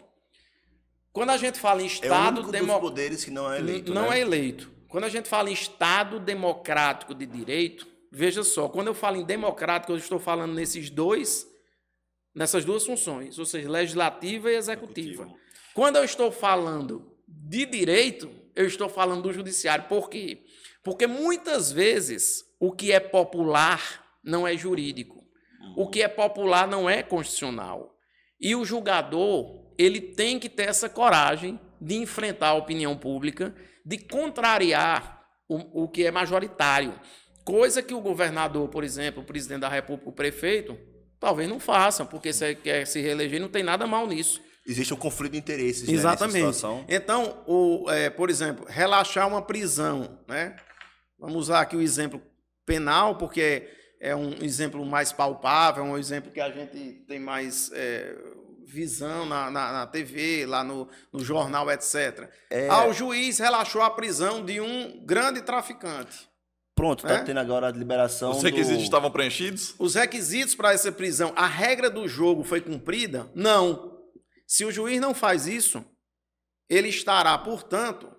Quando a gente fala em Estado...
É o único dos poderes que não é eleito,
Não
né?
é eleito. Quando a gente fala em Estado democrático de direito, veja só, quando eu falo em democrático, eu estou falando nessas duas funções, ou seja, legislativa e executiva. Quando eu estou falando de direito, eu estou falando do judiciário. Por quê? Porque muitas vezes o que é popular não é jurídico. O que é popular não é constitucional. E o julgador, ele tem que ter essa coragem de enfrentar a opinião pública, de contrariar o que é majoritário. Coisa que o governador, por exemplo, o presidente da República, o prefeito, talvez não façam, porque se quer se reeleger, não tem nada mal nisso.
Existe um conflito de interesses.
Exatamente.
Nessa situação.
Então, por exemplo, relaxar uma prisão, né? Vamos usar aqui o exemplo penal, porque é um exemplo mais palpável, um exemplo que a gente tem mais visão na TV, lá no jornal, etc. O juiz relaxou a prisão de um grande traficante.
Pronto, está tendo agora a liberação.
Os requisitos estavam preenchidos?
Os requisitos para essa prisão, a regra do jogo foi cumprida? Não. Se o juiz não faz isso, ele estará, portanto,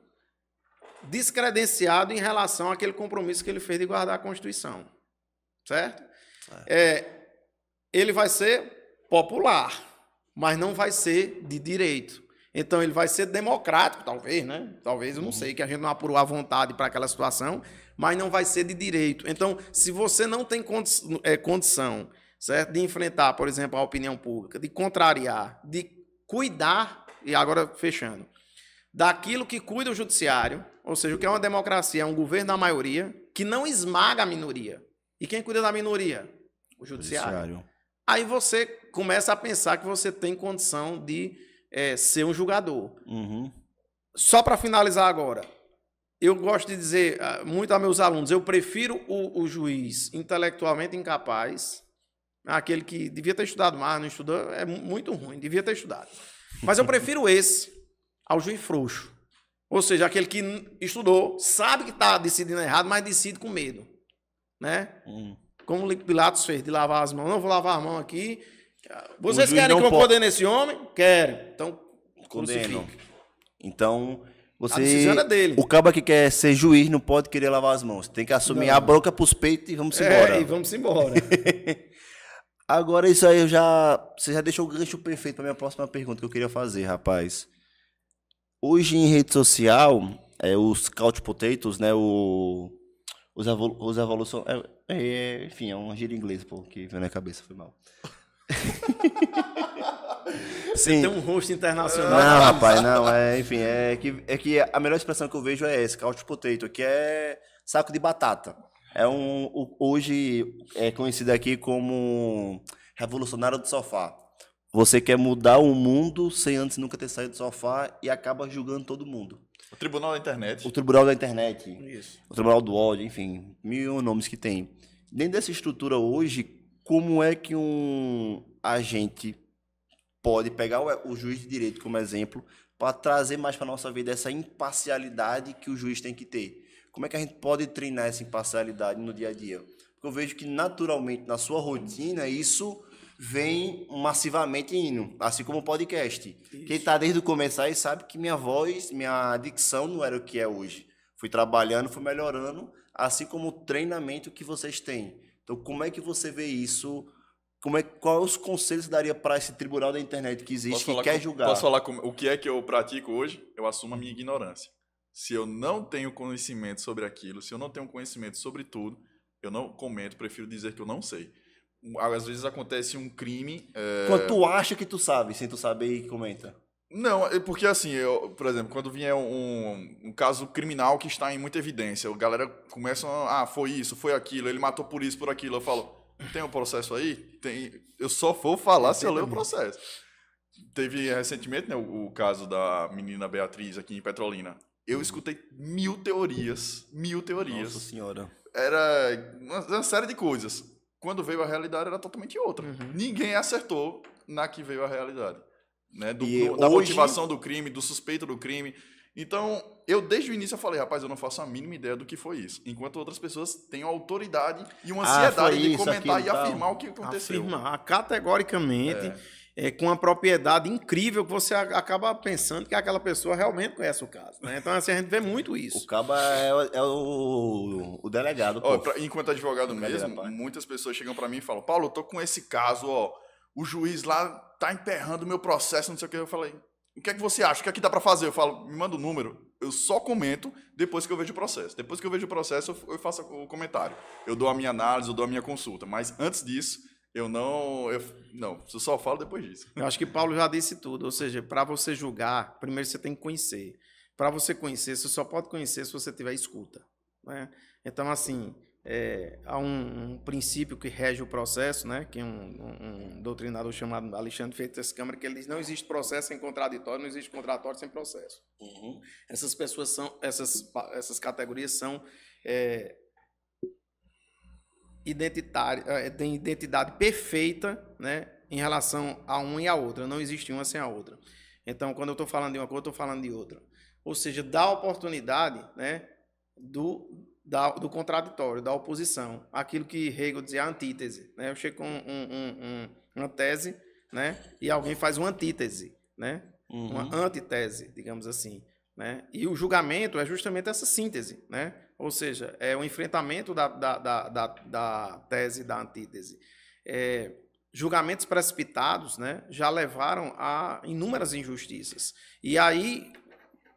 descredenciado em relação àquele compromisso que ele fez de guardar a Constituição. Certo? Ele vai ser popular, mas não vai ser de direito. Então, ele vai ser democrático, talvez, né? Talvez, eu não sei, que a gente não apurou à vontade para aquela situação, mas não vai ser de direito. Então, se você não tem condição, certo, de enfrentar, por exemplo, a opinião pública, de contrariar, de cuidar, e agora fechando, daquilo que cuida o judiciário, ou seja, o que é uma democracia, é um governo da maioria, que não esmaga a minoria. E quem cuida da minoria? O judiciário. Aí você começa a pensar que você tem condição de ser um julgador. Só para finalizar agora, eu gosto de dizer muito a meus alunos, eu prefiro o juiz intelectualmente incapaz, aquele que devia ter estudado mais, não estudou, é muito ruim, devia ter estudado. Mas eu prefiro esse ao juiz frouxo. Ou seja, aquele que estudou, sabe que está decidindo errado, mas decide com medo. Né? Como o Pilatos fez, de lavar as mãos. Não vou lavar a mão aqui. Vocês querem que eu condene esse homem? Querem. Então,
condeno. Então,
a decisão é dele.
O cabo que quer ser juiz não pode querer lavar as mãos. Tem que assumir a bronca pros peitos e vamos embora.
E vamos embora.
Agora, isso aí você já deixou o gancho perfeito para minha próxima pergunta que eu queria fazer, rapaz. Hoje em rede social, os couch potatoes, né, os evolução, enfim, é uma gíria inglesa, pô, que veio na cabeça, foi mal.
Você tem um rosto internacional.
Não, rapaz, não, enfim, é que a melhor expressão que eu vejo é esse, couch potato, que é saco de batata. Hoje é conhecido aqui como revolucionário do sofá. Você quer mudar o mundo sem antes nunca ter saído do sofá e acaba julgando todo mundo.
O Tribunal da Internet.
O Tribunal da Internet.
Isso.
O Tribunal do ódio, enfim, mil nomes que tem. Dentro dessa estrutura hoje, como é que um agente pode pegar o juiz de direito como exemplo para trazer mais para a nossa vida essa imparcialidade que o juiz tem que ter? Como é que a gente pode treinar essa imparcialidade no dia a dia? Porque eu vejo que naturalmente na sua rotina isso vem massivamente indo, assim como o podcast. Isso. Quem está desde o começo aí sabe que minha voz, minha dicção não era o que é hoje. Fui trabalhando, fui melhorando, assim como o treinamento que vocês têm. Então, como é que você vê isso? Quais os conselhos você daria para esse tribunal da internet que existe, que quer julgar?
Posso falar o que é que eu pratico hoje? Eu assumo a minha ignorância. Se eu não tenho conhecimento sobre aquilo, se eu não tenho conhecimento sobre tudo, eu não comento, prefiro dizer que eu não sei. Às vezes acontece um crime...
Quando tu acha que tu sabe, sem tu saber e comenta.
Não, porque assim, por exemplo, quando vier um caso criminal que está em muita evidência, a galera começa foi isso, foi aquilo, ele matou por isso, por aquilo, eu falo, tem um processo aí? Tem. Eu só vou falar se eu ler o processo. Teve recentemente, né, o caso da menina Beatriz aqui em Petrolina. Eu escutei mil teorias.
Nossa senhora.
Era uma série de coisas. quando veio a realidade era totalmente outra. Ninguém acertou na que veio a realidade. Né? Da
hoje...
motivação do crime, do suspeito do crime. Então, eu desde o início eu falei, rapaz, eu não faço a mínima ideia do que foi isso. Enquanto outras pessoas têm autoridade e uma ansiedade de comentar e afirmar o que aconteceu.
Afirmar categoricamente, com uma propriedade incrível que você acaba pensando que aquela pessoa realmente conhece o caso. Né? Então, assim, a gente vê muito isso.
O caba é o delegado.
Enquanto advogado mesmo, muitas pessoas chegam para mim e falam, Paulo, eu tô com esse caso, ó, o juiz lá tá emperrando o meu processo, não sei o que. Eu falei, o que é que você acha? O que é que dá para fazer? Eu falo, me manda o número. Eu só comento depois que eu vejo o processo. Depois que eu vejo o processo, eu faço o comentário. Eu dou a minha análise, eu dou a minha consulta. Mas antes disso, eu só falo depois disso.
Eu acho que Paulo já disse tudo. Ou seja, para você julgar, primeiro você tem que conhecer. Para você conhecer, você só pode conhecer se você tiver escuta. Né? Então, assim, há um princípio que rege o processo, né? Que um doutrinador chamado Alexandre Freitas Câmara, que ele diz, não existe processo sem contraditório, não existe contraditório sem processo. Essas pessoas essas categorias são identitárias, têm identidade perfeita, né? Em relação a uma e a outra, não existe uma sem a outra. Então, quando eu estou falando de uma coisa, eu estou falando de outra. Ou seja, dá oportunidade, né? Do contraditório, da oposição, aquilo que Hegel dizia, a antítese. Né? Eu chego com uma tese, né? E alguém faz uma antítese, né? Uma antitese, digamos assim. Né? E o julgamento é justamente essa síntese, né? Ou seja, é o enfrentamento da tese e da antítese. Julgamentos precipitados, né? Já levaram a inúmeras injustiças. E aí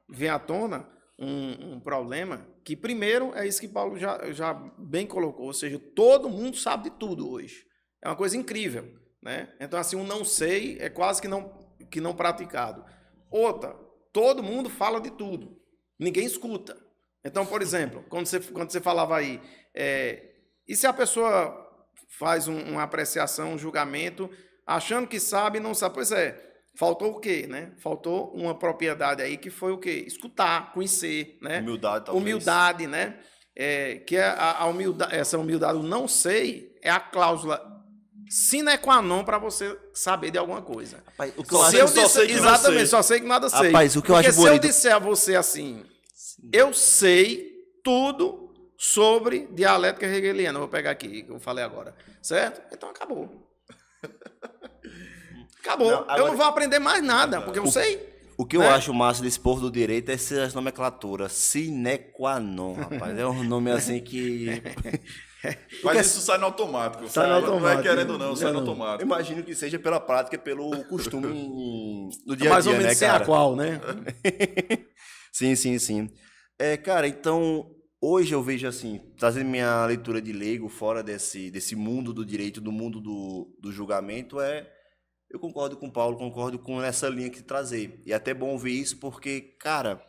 vem à tona um problema que, primeiro, é isso que Paulo já bem colocou, ou seja, todo mundo sabe de tudo hoje. É uma coisa incrível, né? Então, assim, um não sei é quase que não praticado. Outra, todo mundo fala de tudo, ninguém escuta. Então, por exemplo, quando você falava aí, e se a pessoa faz uma apreciação, um julgamento, achando que sabe e não sabe? Pois faltou o quê, né? Faltou uma propriedade aí que foi o quê? Escutar, conhecer, né?
Humildade, talvez.
Humildade, né? Que a humildade, essa humildade, o não sei, é a cláusula sine qua non para você saber de alguma coisa.
Rapaz, o que eu acho,
só sei que nada sei.
Rapaz, o que eu acho
bonito... se eu disser a você assim, eu sei tudo sobre dialética hegeliana, eu vou pegar aqui, que eu falei agora, certo? Então acabou. Acabou. Não, agora... Eu não vou aprender mais nada, porque eu sei.
O que eu acho massa desse povo do direito é essas nomenclaturas. Sine qua non, rapaz. É um nome assim que...
Mas isso sai no automático.
Sai no automático.
Não é querendo não, sai no automático.
Imagino que seja pela prática, pelo costume do dia a dia,
mais ou menos
né,
sem
cara?
a qual, né?
Sim. Cara, então... Hoje eu vejo assim, trazendo minha leitura de leigo fora desse mundo do direito, do mundo do julgamento, eu concordo com o Paulo, concordo com essa linha que trazer. E é até bom ver isso porque, cara,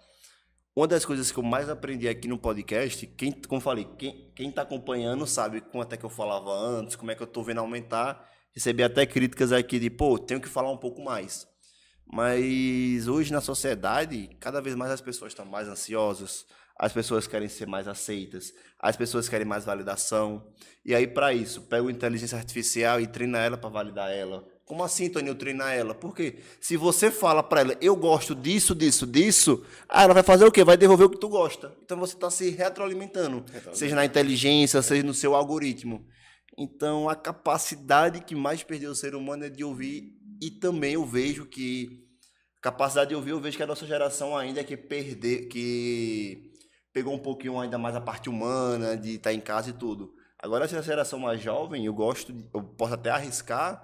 uma das coisas que eu mais aprendi aqui no podcast, como eu falei, quem tá acompanhando sabe como até que eu falava antes, como é que eu tô vendo aumentar, recebi até críticas aqui de, tenho que falar um pouco mais. Mas hoje na sociedade, cada vez mais as pessoas estão mais ansiosas, as pessoas querem ser mais aceitas, as pessoas querem mais validação. E aí, para isso, pego a inteligência artificial e treina ela para validar ela. Como assim, Toninho, treinar ela? Porque se você fala para ela, eu gosto disso, ela vai fazer o quê? Vai devolver o que tu gosta. Então você está se retroalimentando, seja na inteligência, seja no seu algoritmo. Então a capacidade que mais perdeu o ser humano é de ouvir, e também eu vejo que capacidade de ouvir, eu vejo que a nossa geração ainda é que pegou um pouquinho ainda mais a parte humana, de estar em casa e tudo. Agora, essa geração mais jovem, eu posso até arriscar,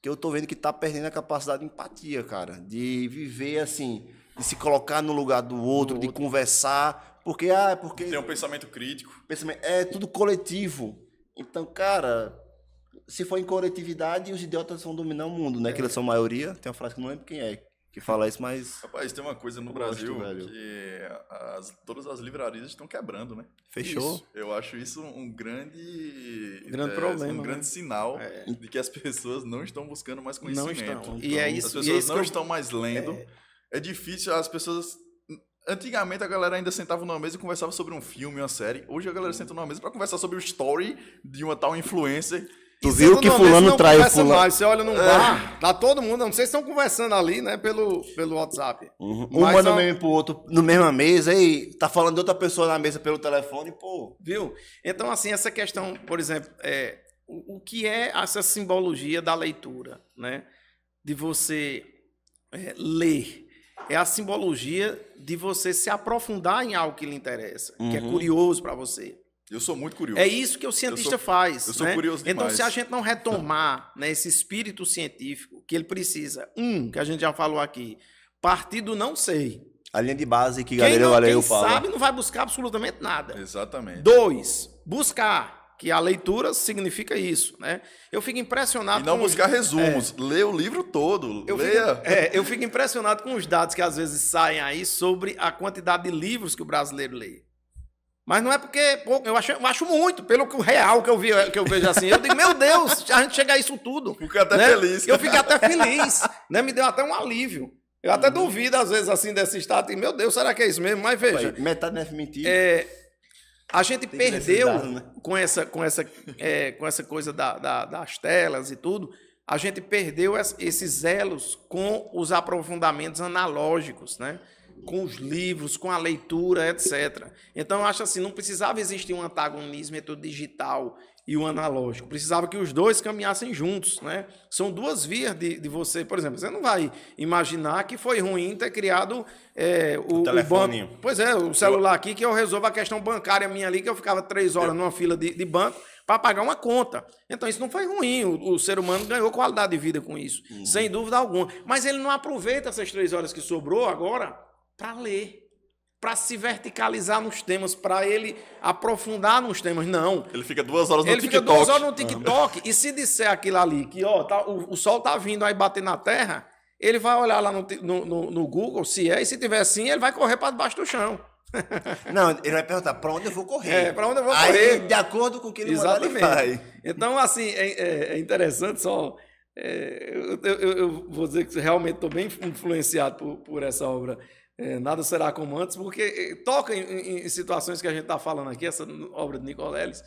que eu tô vendo que tá perdendo a capacidade de empatia, cara. De viver assim, de se colocar no lugar do outro, de conversar. Porque...
Tem um pensamento crítico.
É tudo coletivo. Então, cara, se for em coletividade, os idiotas vão dominar o mundo, né? Que eles são maioria. Tem uma frase que eu não lembro quem é que fala isso, mas...
Rapaz, tem uma coisa no Brasil que todas as livrarias estão quebrando, né?
Fechou.
Isso. Eu acho isso um grande
problema,
um grande sinal de que as pessoas não estão buscando mais conhecimento.
Não estão.
E é isso. As pessoas não estão mais lendo. É difícil, as pessoas... Antigamente a galera ainda sentava numa mesa e conversava sobre um filme, uma série. Hoje a galera senta numa mesa para conversar sobre o story de uma tal influencer.
Tu viu que fulano traiu fulano.
Mais. Você olha num bar, tá todo mundo, não sei se estão conversando ali, né, pelo WhatsApp.
Um manda meme pro outro na mesma mesa e tá falando de outra pessoa na mesa pelo telefone, pô.
Viu? Então, assim, essa questão, por exemplo, o que é essa simbologia da leitura, né? De você ler. É a simbologia de você se aprofundar em algo que lhe interessa, que é curioso para você.
Eu sou muito curioso.
É isso que o cientista faz.
Eu sou curioso demais.
Então, se a gente não retomar, né, esse espírito científico que ele precisa, que a gente já falou aqui, partir do não sei.
A linha de base que Galileu Galileu fala.
Quem sabe não vai buscar absolutamente nada.
Exatamente.
2, buscar, que a leitura significa isso, né? Eu fico impressionado
e não buscar resumos, lê o livro todo,
eu fico impressionado com os dados que às vezes saem aí sobre a quantidade de livros que o brasileiro lê. Mas não é porque eu acho muito, pelo real que eu vejo assim. Eu digo, meu Deus, a gente chega a isso tudo.
Fico até feliz.
Eu fico até feliz, né? Me deu até um alívio. Eu até duvido, às vezes, assim, desse estado. Meu Deus, será que é isso mesmo? Mas veja.
Metade deve mentir.
A gente perdeu, né? com essa coisa das telas e tudo, a gente perdeu esses elos com os aprofundamentos analógicos, né? Com os livros, com a leitura, etc. Então, eu acho assim, não precisava existir um antagonismo entre o digital e o analógico. Precisava que os dois caminhassem juntos, né? São duas vias de você, por exemplo, você não vai imaginar que foi ruim ter criado o
telefone.
banco. Pois é, o celular aqui, que eu resolvo a questão bancária minha ali, que eu ficava 3 horas numa fila de banco para pagar uma conta. Então, isso não foi ruim. O ser humano ganhou qualidade de vida com isso, sem dúvida alguma. Mas ele não aproveita essas 3 horas que sobrou agora para ler, para se verticalizar nos temas, para ele aprofundar nos temas. Não.
Ele fica 2 horas no TikTok.
Ele fica 2 horas no TikTok e se disser aquilo ali, que o sol tá vindo aí bater na terra, ele vai olhar lá no Google se e se tiver sim, ele vai correr para debaixo do chão.
Não, ele vai perguntar para onde eu vou correr.
Para onde eu vou
aí,
correr.
De acordo com o que ele mandar, ele vai.
Então, assim, é interessante só... eu vou dizer que realmente estou bem influenciado por essa obra. Nada será como antes, porque toca em situações que a gente está falando aqui, essa obra de Nicoleles.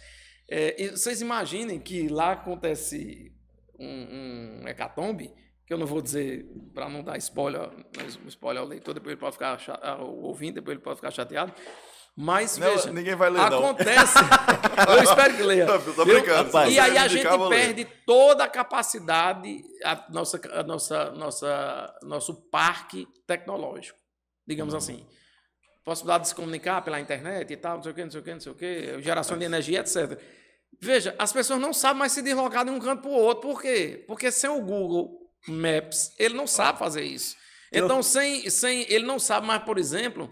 E vocês imaginem que lá acontece um hecatombe, que eu não vou dizer para não dar spoiler, mas spoiler ao leitor, depois ele pode ficar ouvindo, depois ele pode ficar chateado. Mas,
não,
veja,
ninguém vai ler,
acontece. Eu espero que leia.
Tô brincando,
e aí a gente perde toda a capacidade, nosso parque tecnológico. Digamos assim, possibilidade de se comunicar pela internet e tal, não sei o que, geração de energia, etc. Veja, as pessoas não sabem mais se deslocar de um canto para o outro. Por quê? Porque sem o Google Maps, ele não sabe fazer isso. Então, ele não sabe mais, por exemplo,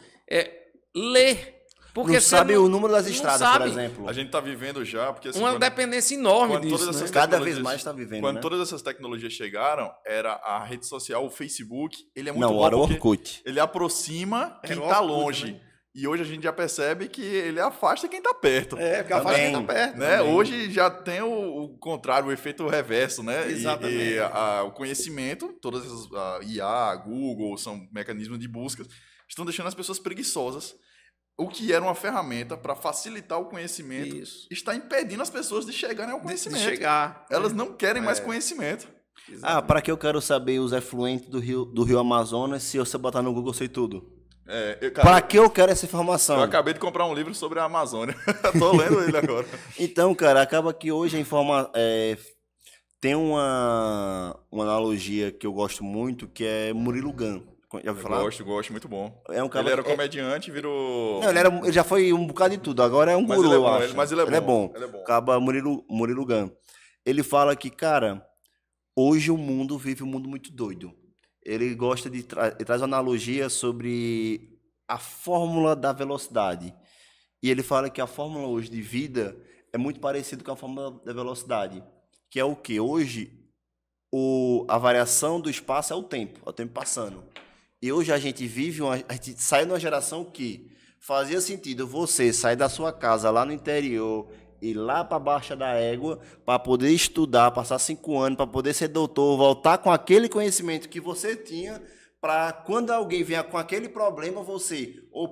ler. Porque
não sabe o número das estradas, por exemplo.
A gente está vivendo já... Porque, assim,
uma dependência enorme disso.
Né? Cada vez mais está vivendo,
Quando todas essas tecnologias chegaram, era a rede social, o Facebook, ele é muito
bom. Não, era o Orkut.
Ele aproxima quem está longe. Né? E hoje a gente já percebe que ele afasta quem está perto.
Porque afasta quem está perto.
Né? Hoje já tem o contrário, o efeito reverso, né?
Exatamente.
O conhecimento, todas essas IA, Google, são mecanismos de busca, estão deixando as pessoas preguiçosas. O que era uma ferramenta para facilitar o conhecimento está impedindo as pessoas de chegarem ao conhecimento.
De chegar.
Elas não querem mais conhecimento.
Para que eu quero saber os efluentes do rio Amazonas se você botar no Google sei tudo? Para que eu quero essa informação?
Eu acabei de comprar um livro sobre a Amazônia. Tô lendo ele agora.
Então, cara, acaba que hoje a informação... tem uma analogia que eu gosto muito, que é Murilo Gun. Já ouviu falar?
Gosto, muito bom.
Ele
era comediante, virou...
Não, ele já foi um bocado de tudo, agora é um guru, eu acho.
Mas ele é bom.
Acaba Murilo Gun. Ele fala que, cara, hoje o mundo vive um mundo muito doido. Ele gosta de... ele traz uma analogia sobre a fórmula da velocidade. E ele fala que a fórmula hoje de vida é muito parecida com a fórmula da velocidade. Que é o quê? Hoje, a variação do espaço é o tempo passando. E hoje a gente sai de uma geração que fazia sentido você sair da sua casa lá no interior, ir lá para a Baixa da Égua, para poder estudar, passar 5 anos, para poder ser doutor, voltar com aquele conhecimento que você tinha, para quando alguém vier com aquele problema,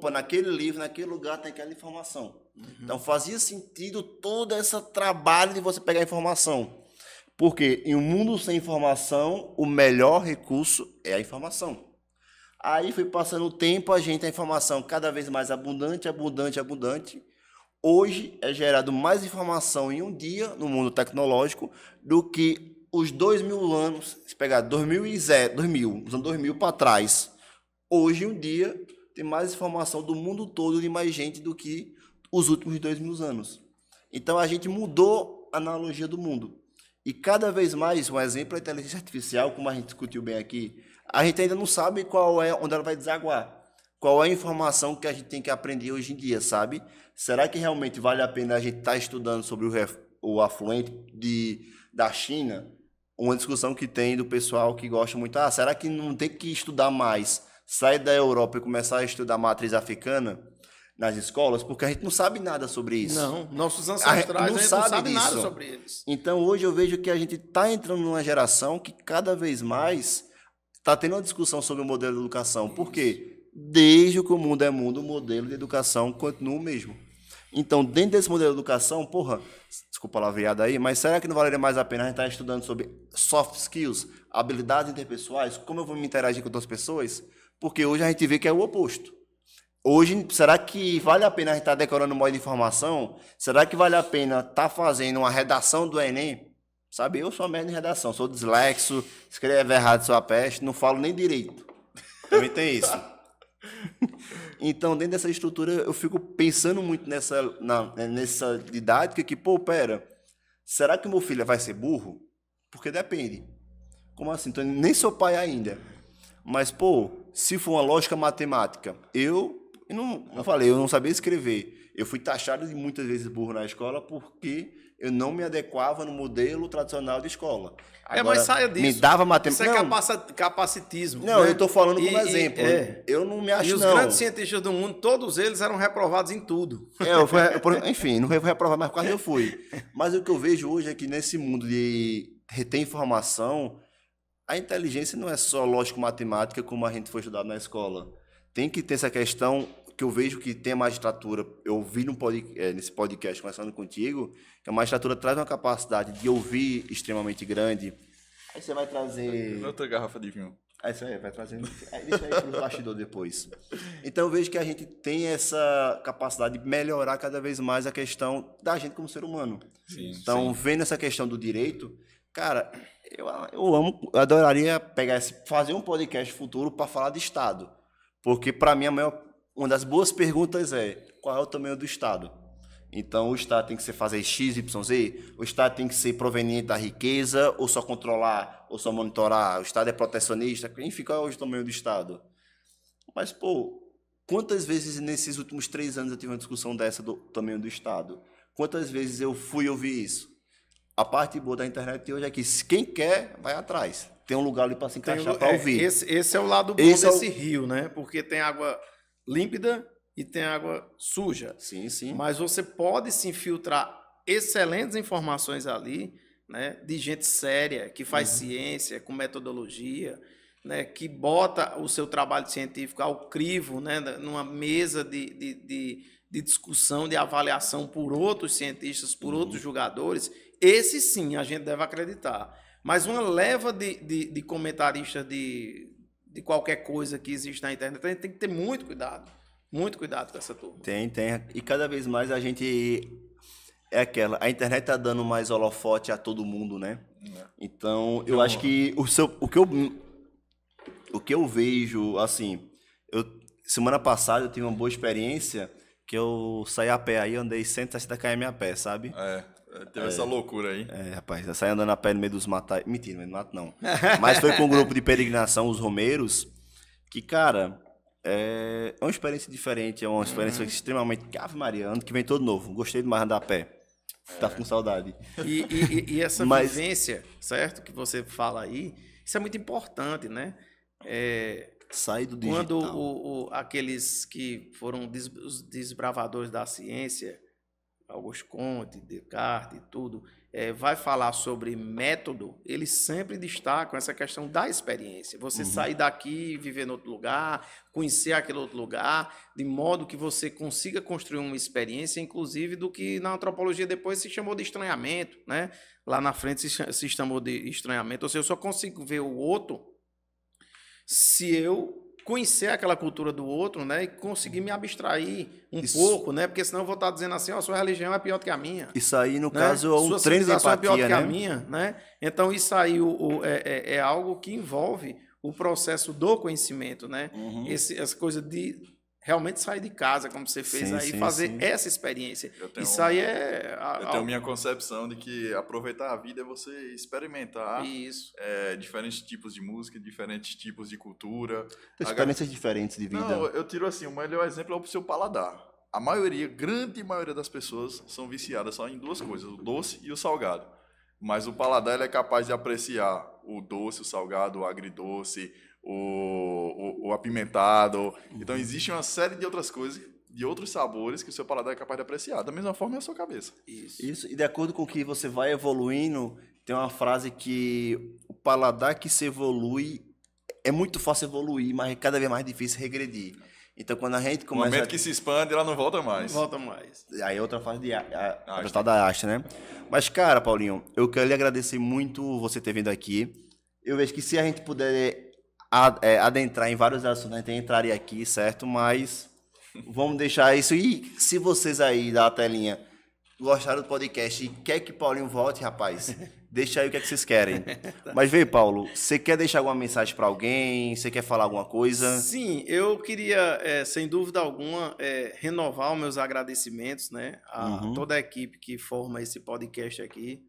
naquele livro, naquele lugar tem aquela informação. Então fazia sentido todo esse trabalho de você pegar a informação. Porque em um mundo sem informação, o melhor recurso é a informação. Aí foi passando o tempo, a informação cada vez mais abundante, abundante, abundante. Hoje é gerado mais informação em um dia no mundo tecnológico do que os 2000 anos, se pegar 2000, usando 2000 para trás. Hoje, um dia, tem mais informação do mundo todo e mais gente do que os últimos 2000 anos. Então, a gente mudou a analogia do mundo. E cada vez mais, um exemplo é a inteligência artificial, como a gente discutiu bem aqui, a gente ainda não sabe onde ela vai desaguar. Qual é a informação que a gente tem que aprender hoje em dia, sabe? Será que realmente vale a pena a gente estar estudando sobre o afluente da China? Uma discussão que tem do pessoal que gosta muito, será que não tem que estudar mais, sair da Europa e começar a estudar a matriz africana nas escolas? Porque a gente não sabe nada sobre isso.
Não, nossos ancestrais não sabe nada sobre eles.
Então, hoje eu vejo que a gente está entrando numa geração que cada vez mais está tendo uma discussão sobre o modelo de educação. Por quê? Desde que o mundo é mundo, o modelo de educação continua o mesmo. Então, dentro desse modelo de educação, desculpa a palavreada aí, mas será que não valeria mais a pena a gente estar estudando sobre soft skills, habilidades interpessoais, como eu vou me interagir com outras pessoas? Porque hoje a gente vê que é o oposto. Hoje, será que vale a pena a gente estar decorando um módulo de informação? Será que vale a pena estar fazendo uma redação do Enem? Sabe, eu sou merda em redação, sou dislexo, escrevo errado, sou a peste, não falo nem direito. Também tem isso. Então, dentro dessa estrutura, eu fico pensando muito nessa didática que, será que meu filho vai ser burro? Porque depende. Como assim? Então, nem sou pai ainda. Mas, se for uma lógica matemática, eu não sabia escrever. Eu fui taxado de muitas vezes burro na escola porque eu não me adequava no modelo tradicional de escola. Agora,
mas saia disso.
Me dava matemática.
Isso é capacitismo.
Não, né? Eu estou falando como exemplo. Eu não me acho,
E os grandes cientistas do mundo, todos eles eram reprovados em tudo.
Enfim, não fui reprovado, mas quase eu fui. Mas o que eu vejo hoje é que nesse mundo de reter informação, a inteligência não é só lógico-matemática como a gente foi estudado na escola. Tem que ter essa questão que eu vejo que tem a magistratura. Eu vi nesse podcast conversando contigo, que a magistratura traz uma capacidade de ouvir extremamente grande. Aí você vai trazer...
Outra garrafa de vinho.
Isso aí, vai trazer... Deixa aí para o bastidor depois. Então eu vejo que a gente tem essa capacidade de melhorar cada vez mais a questão da gente como ser humano.
Sim,
então, vendo essa questão do direito, cara, eu adoraria fazer um podcast futuro para falar de Estado. Porque, para mim, uma das boas perguntas é: qual é o tamanho do Estado? Então, o Estado tem que fazer X, Y, Z? O Estado tem que ser proveniente da riqueza? Ou só controlar? Ou só monitorar? O Estado é protecionista? Enfim, qual é o tamanho do Estado? Mas, quantas vezes nesses últimos 3 anos eu tive uma discussão dessa do tamanho do Estado? Quantas vezes eu fui ouvir isso? A parte boa da internet hoje é que quem quer, vai atrás. Tem um lugar ali para se encaixar, para ouvir.
Esse é o lado bom desse rio, né? Porque tem água límpida e tem água suja.
Sim, sim.
Mas você pode se infiltrar excelentes informações ali, né? De gente séria, que faz ciência, com metodologia, né? Que bota o seu trabalho científico ao crivo, né? Numa mesa de discussão, de avaliação por outros cientistas, por outros julgadores. Esse sim a gente deve acreditar. Mas uma leva de comentaristas de qualquer coisa que existe na internet, a gente tem que ter muito cuidado com essa turma.
Tem. E cada vez mais a gente... A internet tá dando mais holofote a todo mundo, né? Então, eu acho que o que eu vejo, assim... Semana passada eu tive uma boa experiência que eu saí a pé aí, andei 160 km a pé, sabe?
Teve essa loucura aí.
Rapaz, eu saí andando a pé no meio dos matos. Mentira, no meio do mato não. Mas foi com um grupo de peregrinação, os Romeiros, que, cara, é uma experiência diferente, é uma experiência extremamente... Ave Maria, ano que vem todo novo. Gostei demais de andar a pé. Tá com saudade.
E essa vivência, certo, que você fala aí, isso é muito importante, né?
Sair do digital.
Quando aqueles que foram os desbravadores da ciência Auguste Comte, Descartes e tudo, vai falar sobre método, eles sempre destacam essa questão da experiência. Você sair daqui, viver em outro lugar, conhecer aquele outro lugar, de modo que você consiga construir uma experiência, inclusive do que na antropologia depois se chamou de estranhamento, né? Lá na frente se chamou de estranhamento. Ou seja, eu só consigo ver o outro se eu conhecer aquela cultura do outro, né, e conseguir me abstrair um pouco, né, porque senão eu vou estar dizendo assim, ó, sua religião é pior do que a minha.
Isso aí, no
né?
caso, é um treino de empatia,
é pior do que a
né?
minha, né? Então isso aí é algo que envolve o processo do conhecimento, né? Essa coisa de realmente sair de casa, como você fez aí, fazer essa experiência. Isso aí
eu tenho minha concepção de que aproveitar a vida é você experimentar diferentes tipos de música, diferentes tipos de cultura.
Experiências diferentes de vida.
Não, eu tiro assim, o melhor exemplo é o seu paladar. A maioria, grande maioria das pessoas são viciadas só em duas coisas, o doce e o salgado. Mas o paladar ele é capaz de apreciar o doce, o salgado, o agridoce, o apimentado. Então, existe uma série de outras coisas, de outros sabores que o seu paladar é capaz de apreciar. Da mesma forma, é a sua cabeça.
Isso. E de acordo com que você vai evoluindo, tem uma frase que o paladar que se evolui, é muito fácil evoluir, mas é cada vez mais difícil regredir. Então, quando a gente começa...
No momento que se expande, ela não volta mais.
Não volta mais.
Aí é outra fase de da haste, né? Mas, cara, Paulinho, eu quero lhe agradecer muito você ter vindo aqui. Eu vejo que se a gente puder adentrar em vários assuntos, a gente entraria aqui, certo? Mas vamos deixar isso. E se vocês aí da telinha gostaram do podcast e quer que Paulinho volte, rapaz, deixa aí o que é que vocês querem. Mas vê, Paulo, você quer deixar alguma mensagem para alguém? Você quer falar alguma coisa?
Sim, eu queria, sem dúvida alguma, renovar os meus agradecimentos, né, a toda a equipe que forma esse podcast aqui.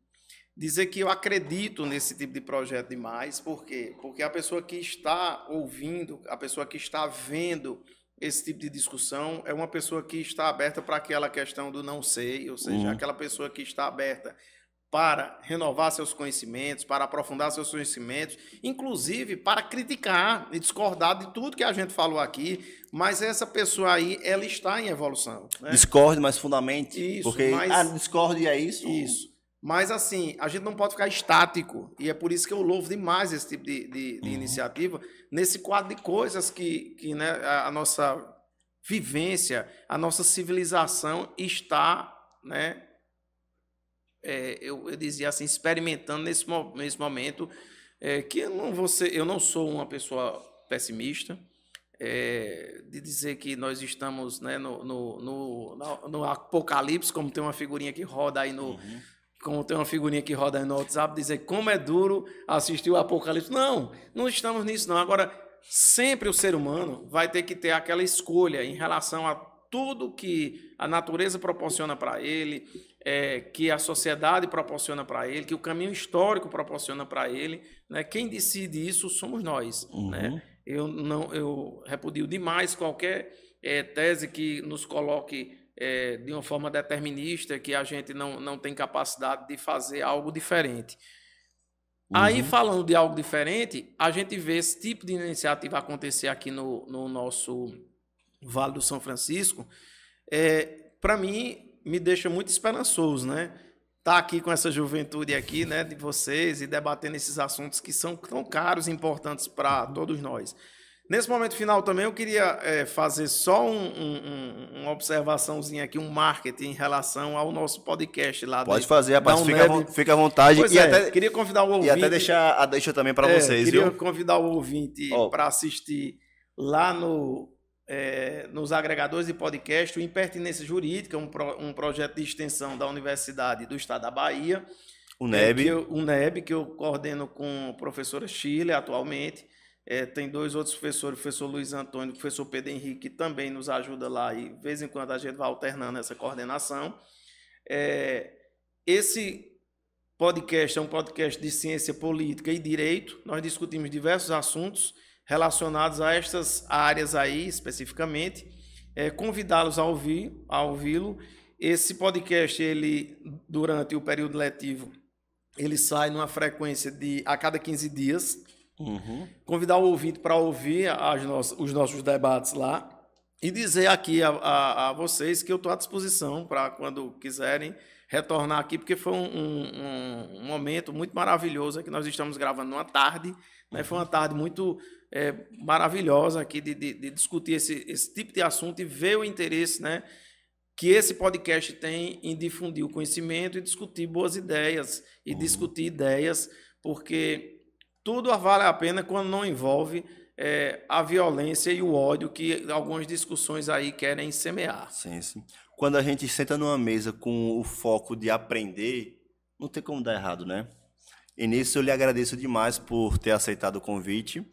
Dizer que eu acredito nesse tipo de projeto demais. Por quê? Porque a pessoa que está ouvindo, a pessoa que está vendo esse tipo de discussão é uma pessoa que está aberta para aquela questão do não sei, ou seja, aquela pessoa que está aberta para renovar seus conhecimentos, para aprofundar seus conhecimentos, inclusive para criticar e discordar de tudo que a gente falou aqui, mas essa pessoa aí, ela está em evolução. Né?
Discorde, mas fundamente.
Isso,
porque discorde é isso?
Isso. Mas, assim, a gente não pode ficar estático, e é por isso que eu louvo demais esse tipo de iniciativa, nesse quadro de coisas que né, a nossa vivência, a nossa civilização está, né, eu dizia assim, experimentando nesse momento, que eu não sou uma pessoa pessimista, de dizer que nós estamos, né, no apocalipse, como tem uma figurinha que roda aí como tem uma figurinha que roda aí no WhatsApp, dizer como é duro assistir o Apocalipse. Não estamos nisso, não. Agora, sempre o ser humano vai ter que ter aquela escolha em relação a tudo que a natureza proporciona para ele, que a sociedade proporciona para ele, que o caminho histórico proporciona para ele. Né? Quem decide isso somos nós. Né? Eu repudio demais qualquer tese que nos coloque de uma forma determinista, que a gente não tem capacidade de fazer algo diferente. Aí, falando de algo diferente, a gente vê esse tipo de iniciativa acontecer aqui no nosso Vale do São Francisco. Para mim, me deixa muito esperançoso, né? Tá aqui com essa juventude aqui, né, de vocês, e debatendo esses assuntos que são tão caros e importantes para todos nós. Nesse momento final também eu queria fazer só uma observaçãozinha aqui, um marketing em relação ao nosso podcast lá.
Pode fazer, rapaz, fica à vontade.
Pois até, queria convidar o ouvinte...
E até deixar a deixa também para vocês,
queria convidar o ouvinte para assistir lá nos agregadores de podcast, o Impertinência Jurídica, um projeto de extensão da Universidade do Estado da Bahia.
O NEB.
O NEB, que eu coordeno com a professora Chile atualmente. Tem dois outros professores, o professor Luiz Antônio e o professor Pedro Henrique, que também nos ajuda lá, e de vez em quando a gente vai alternando essa coordenação. Esse podcast é um podcast de ciência política e direito. Nós discutimos diversos assuntos relacionados a estas áreas aí, especificamente. Convidá-los a ouvi-lo. Esse podcast, durante o período letivo, ele sai numa frequência a cada 15 dias. Convidar o ouvinte para ouvir os nossos debates lá. E dizer aqui a vocês que eu estou à disposição para quando quiserem retornar aqui, porque foi um momento muito maravilhoso que nós estamos gravando numa tarde, né? Foi uma tarde muito maravilhosa aqui de discutir esse tipo de assunto e ver o interesse, né, que esse podcast tem em difundir o conhecimento e discutir boas ideias e discutir ideias, porque tudo vale a pena quando não envolve a violência e o ódio que algumas discussões aí querem semear.
Sim, sim. Quando a gente senta numa mesa com o foco de aprender, não tem como dar errado, né? E nisso eu lhe agradeço demais por ter aceitado o convite.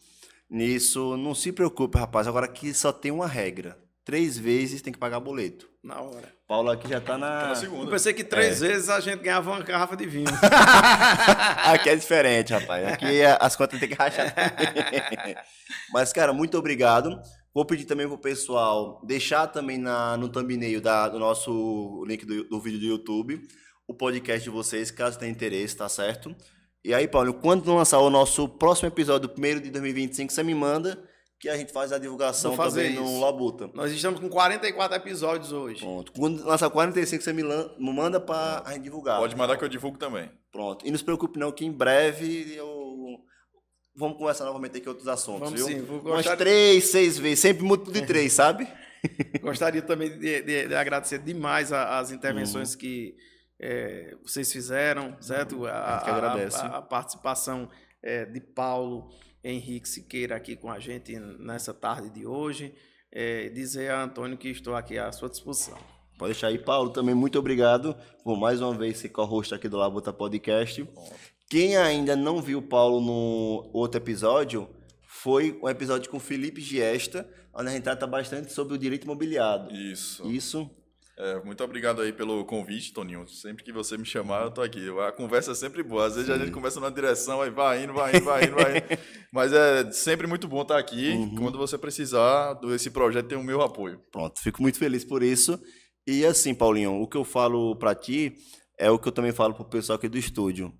Nisso, não se preocupe, rapaz, agora que só tem uma regra. 3 vezes tem que pagar boleto.
Na hora.
Paulo aqui já tá na
Eu
segunda.
pensei que 3 vezes a gente ganhava uma garrafa de vinho.
Aqui é diferente, rapaz. Aqui as contas tem que rachar também. Mas, cara, muito obrigado. Vou pedir também pro pessoal deixar também no thumbnail do nosso link do vídeo do YouTube o podcast de vocês, caso tenha interesse, tá certo? E aí, Paulo, quando lançar o nosso próximo episódio, do 1º de 2025, você me manda que a gente faz a divulgação também no Labuta.
Nós estamos com 44 episódios hoje.
Pronto. Quando lançar 45, você me manda pra a gente divulgar.
Pode mandar que eu divulgo também.
Pronto. E não se preocupe não, que em breve vamos conversar novamente aqui outros assuntos,
Vamos
viu?
sim.
Umas 3, 6 vezes, sempre múltiplo de 3, sabe?
Gostaria também de agradecer demais as intervenções que vocês fizeram, certo?
A gente que agradece.
A participação de Paulo Henrique Siqueira aqui com a gente nessa tarde de hoje. Dizer a Antônio que estou aqui à sua disposição.
Pode deixar aí, Paulo, também muito obrigado por mais uma vez ser co-host aqui do Labuta Podcast. Quem ainda não viu o Paulo no outro episódio, foi um episódio com o Felipe Giesta, onde a gente trata bastante sobre o direito imobiliário.
Isso. Muito obrigado aí pelo convite, Toninho. Sempre que você me chamar, eu tô aqui. A conversa é sempre boa. Às vezes a gente conversa numa direção, aí vai indo. Mas é sempre muito bom estar aqui. Quando você precisar desse projeto, tem o meu apoio.
Pronto, fico muito feliz por isso. E assim, Paulinho, o que eu falo pra ti é o que eu também falo pro pessoal aqui do estúdio.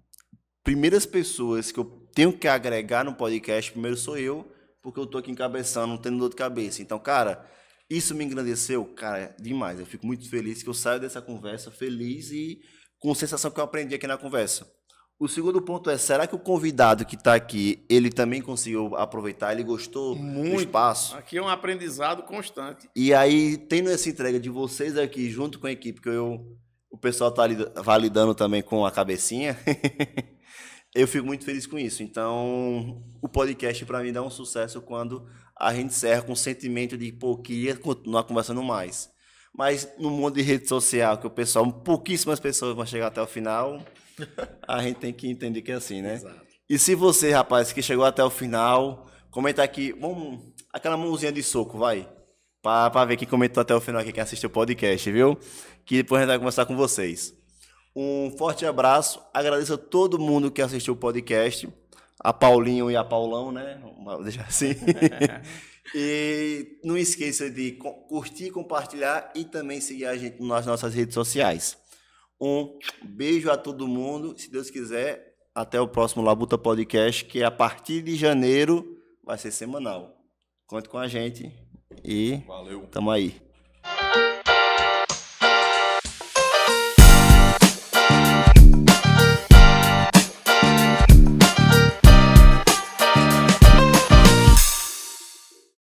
Primeiras pessoas que eu tenho que agregar no podcast, primeiro sou eu, porque eu tô aqui encabeçando, não tendo dor de cabeça. Então, cara, isso me engrandeceu, cara, demais. Eu fico muito feliz que eu saio dessa conversa feliz e com a sensação que eu aprendi aqui na conversa. O segundo ponto é, será que o convidado que está aqui, ele também conseguiu aproveitar? Ele gostou do espaço?
Aqui é um aprendizado constante.
E aí, tendo essa entrega de vocês aqui, junto com a equipe, que o pessoal está validando também com a cabecinha, eu fico muito feliz com isso. Então, o podcast, para mim, dá um sucesso quando a gente encerra com o sentimento de, pô, queria continuar conversando mais. Mas no mundo de rede social, que o pessoal, pouquíssimas pessoas vão chegar até o final, a gente tem que entender que é assim, né?
Exato.
E se você, rapaz, que chegou até o final, comenta aqui, aquela mãozinha de soco, vai. Pra ver quem comentou até o final aqui, quem assistiu o podcast, viu? Que depois a gente vai conversar com vocês. Um forte abraço, agradeço a todo mundo que assistiu o podcast, a Paulinho e a Paulão, né? Vamos deixar assim. E não esqueça de curtir, compartilhar e também seguir a gente nas nossas redes sociais. Um beijo a todo mundo, se Deus quiser, até o próximo Labuta Podcast, que a partir de janeiro vai ser semanal. Conte com a gente e
Valeu.
tamo aí.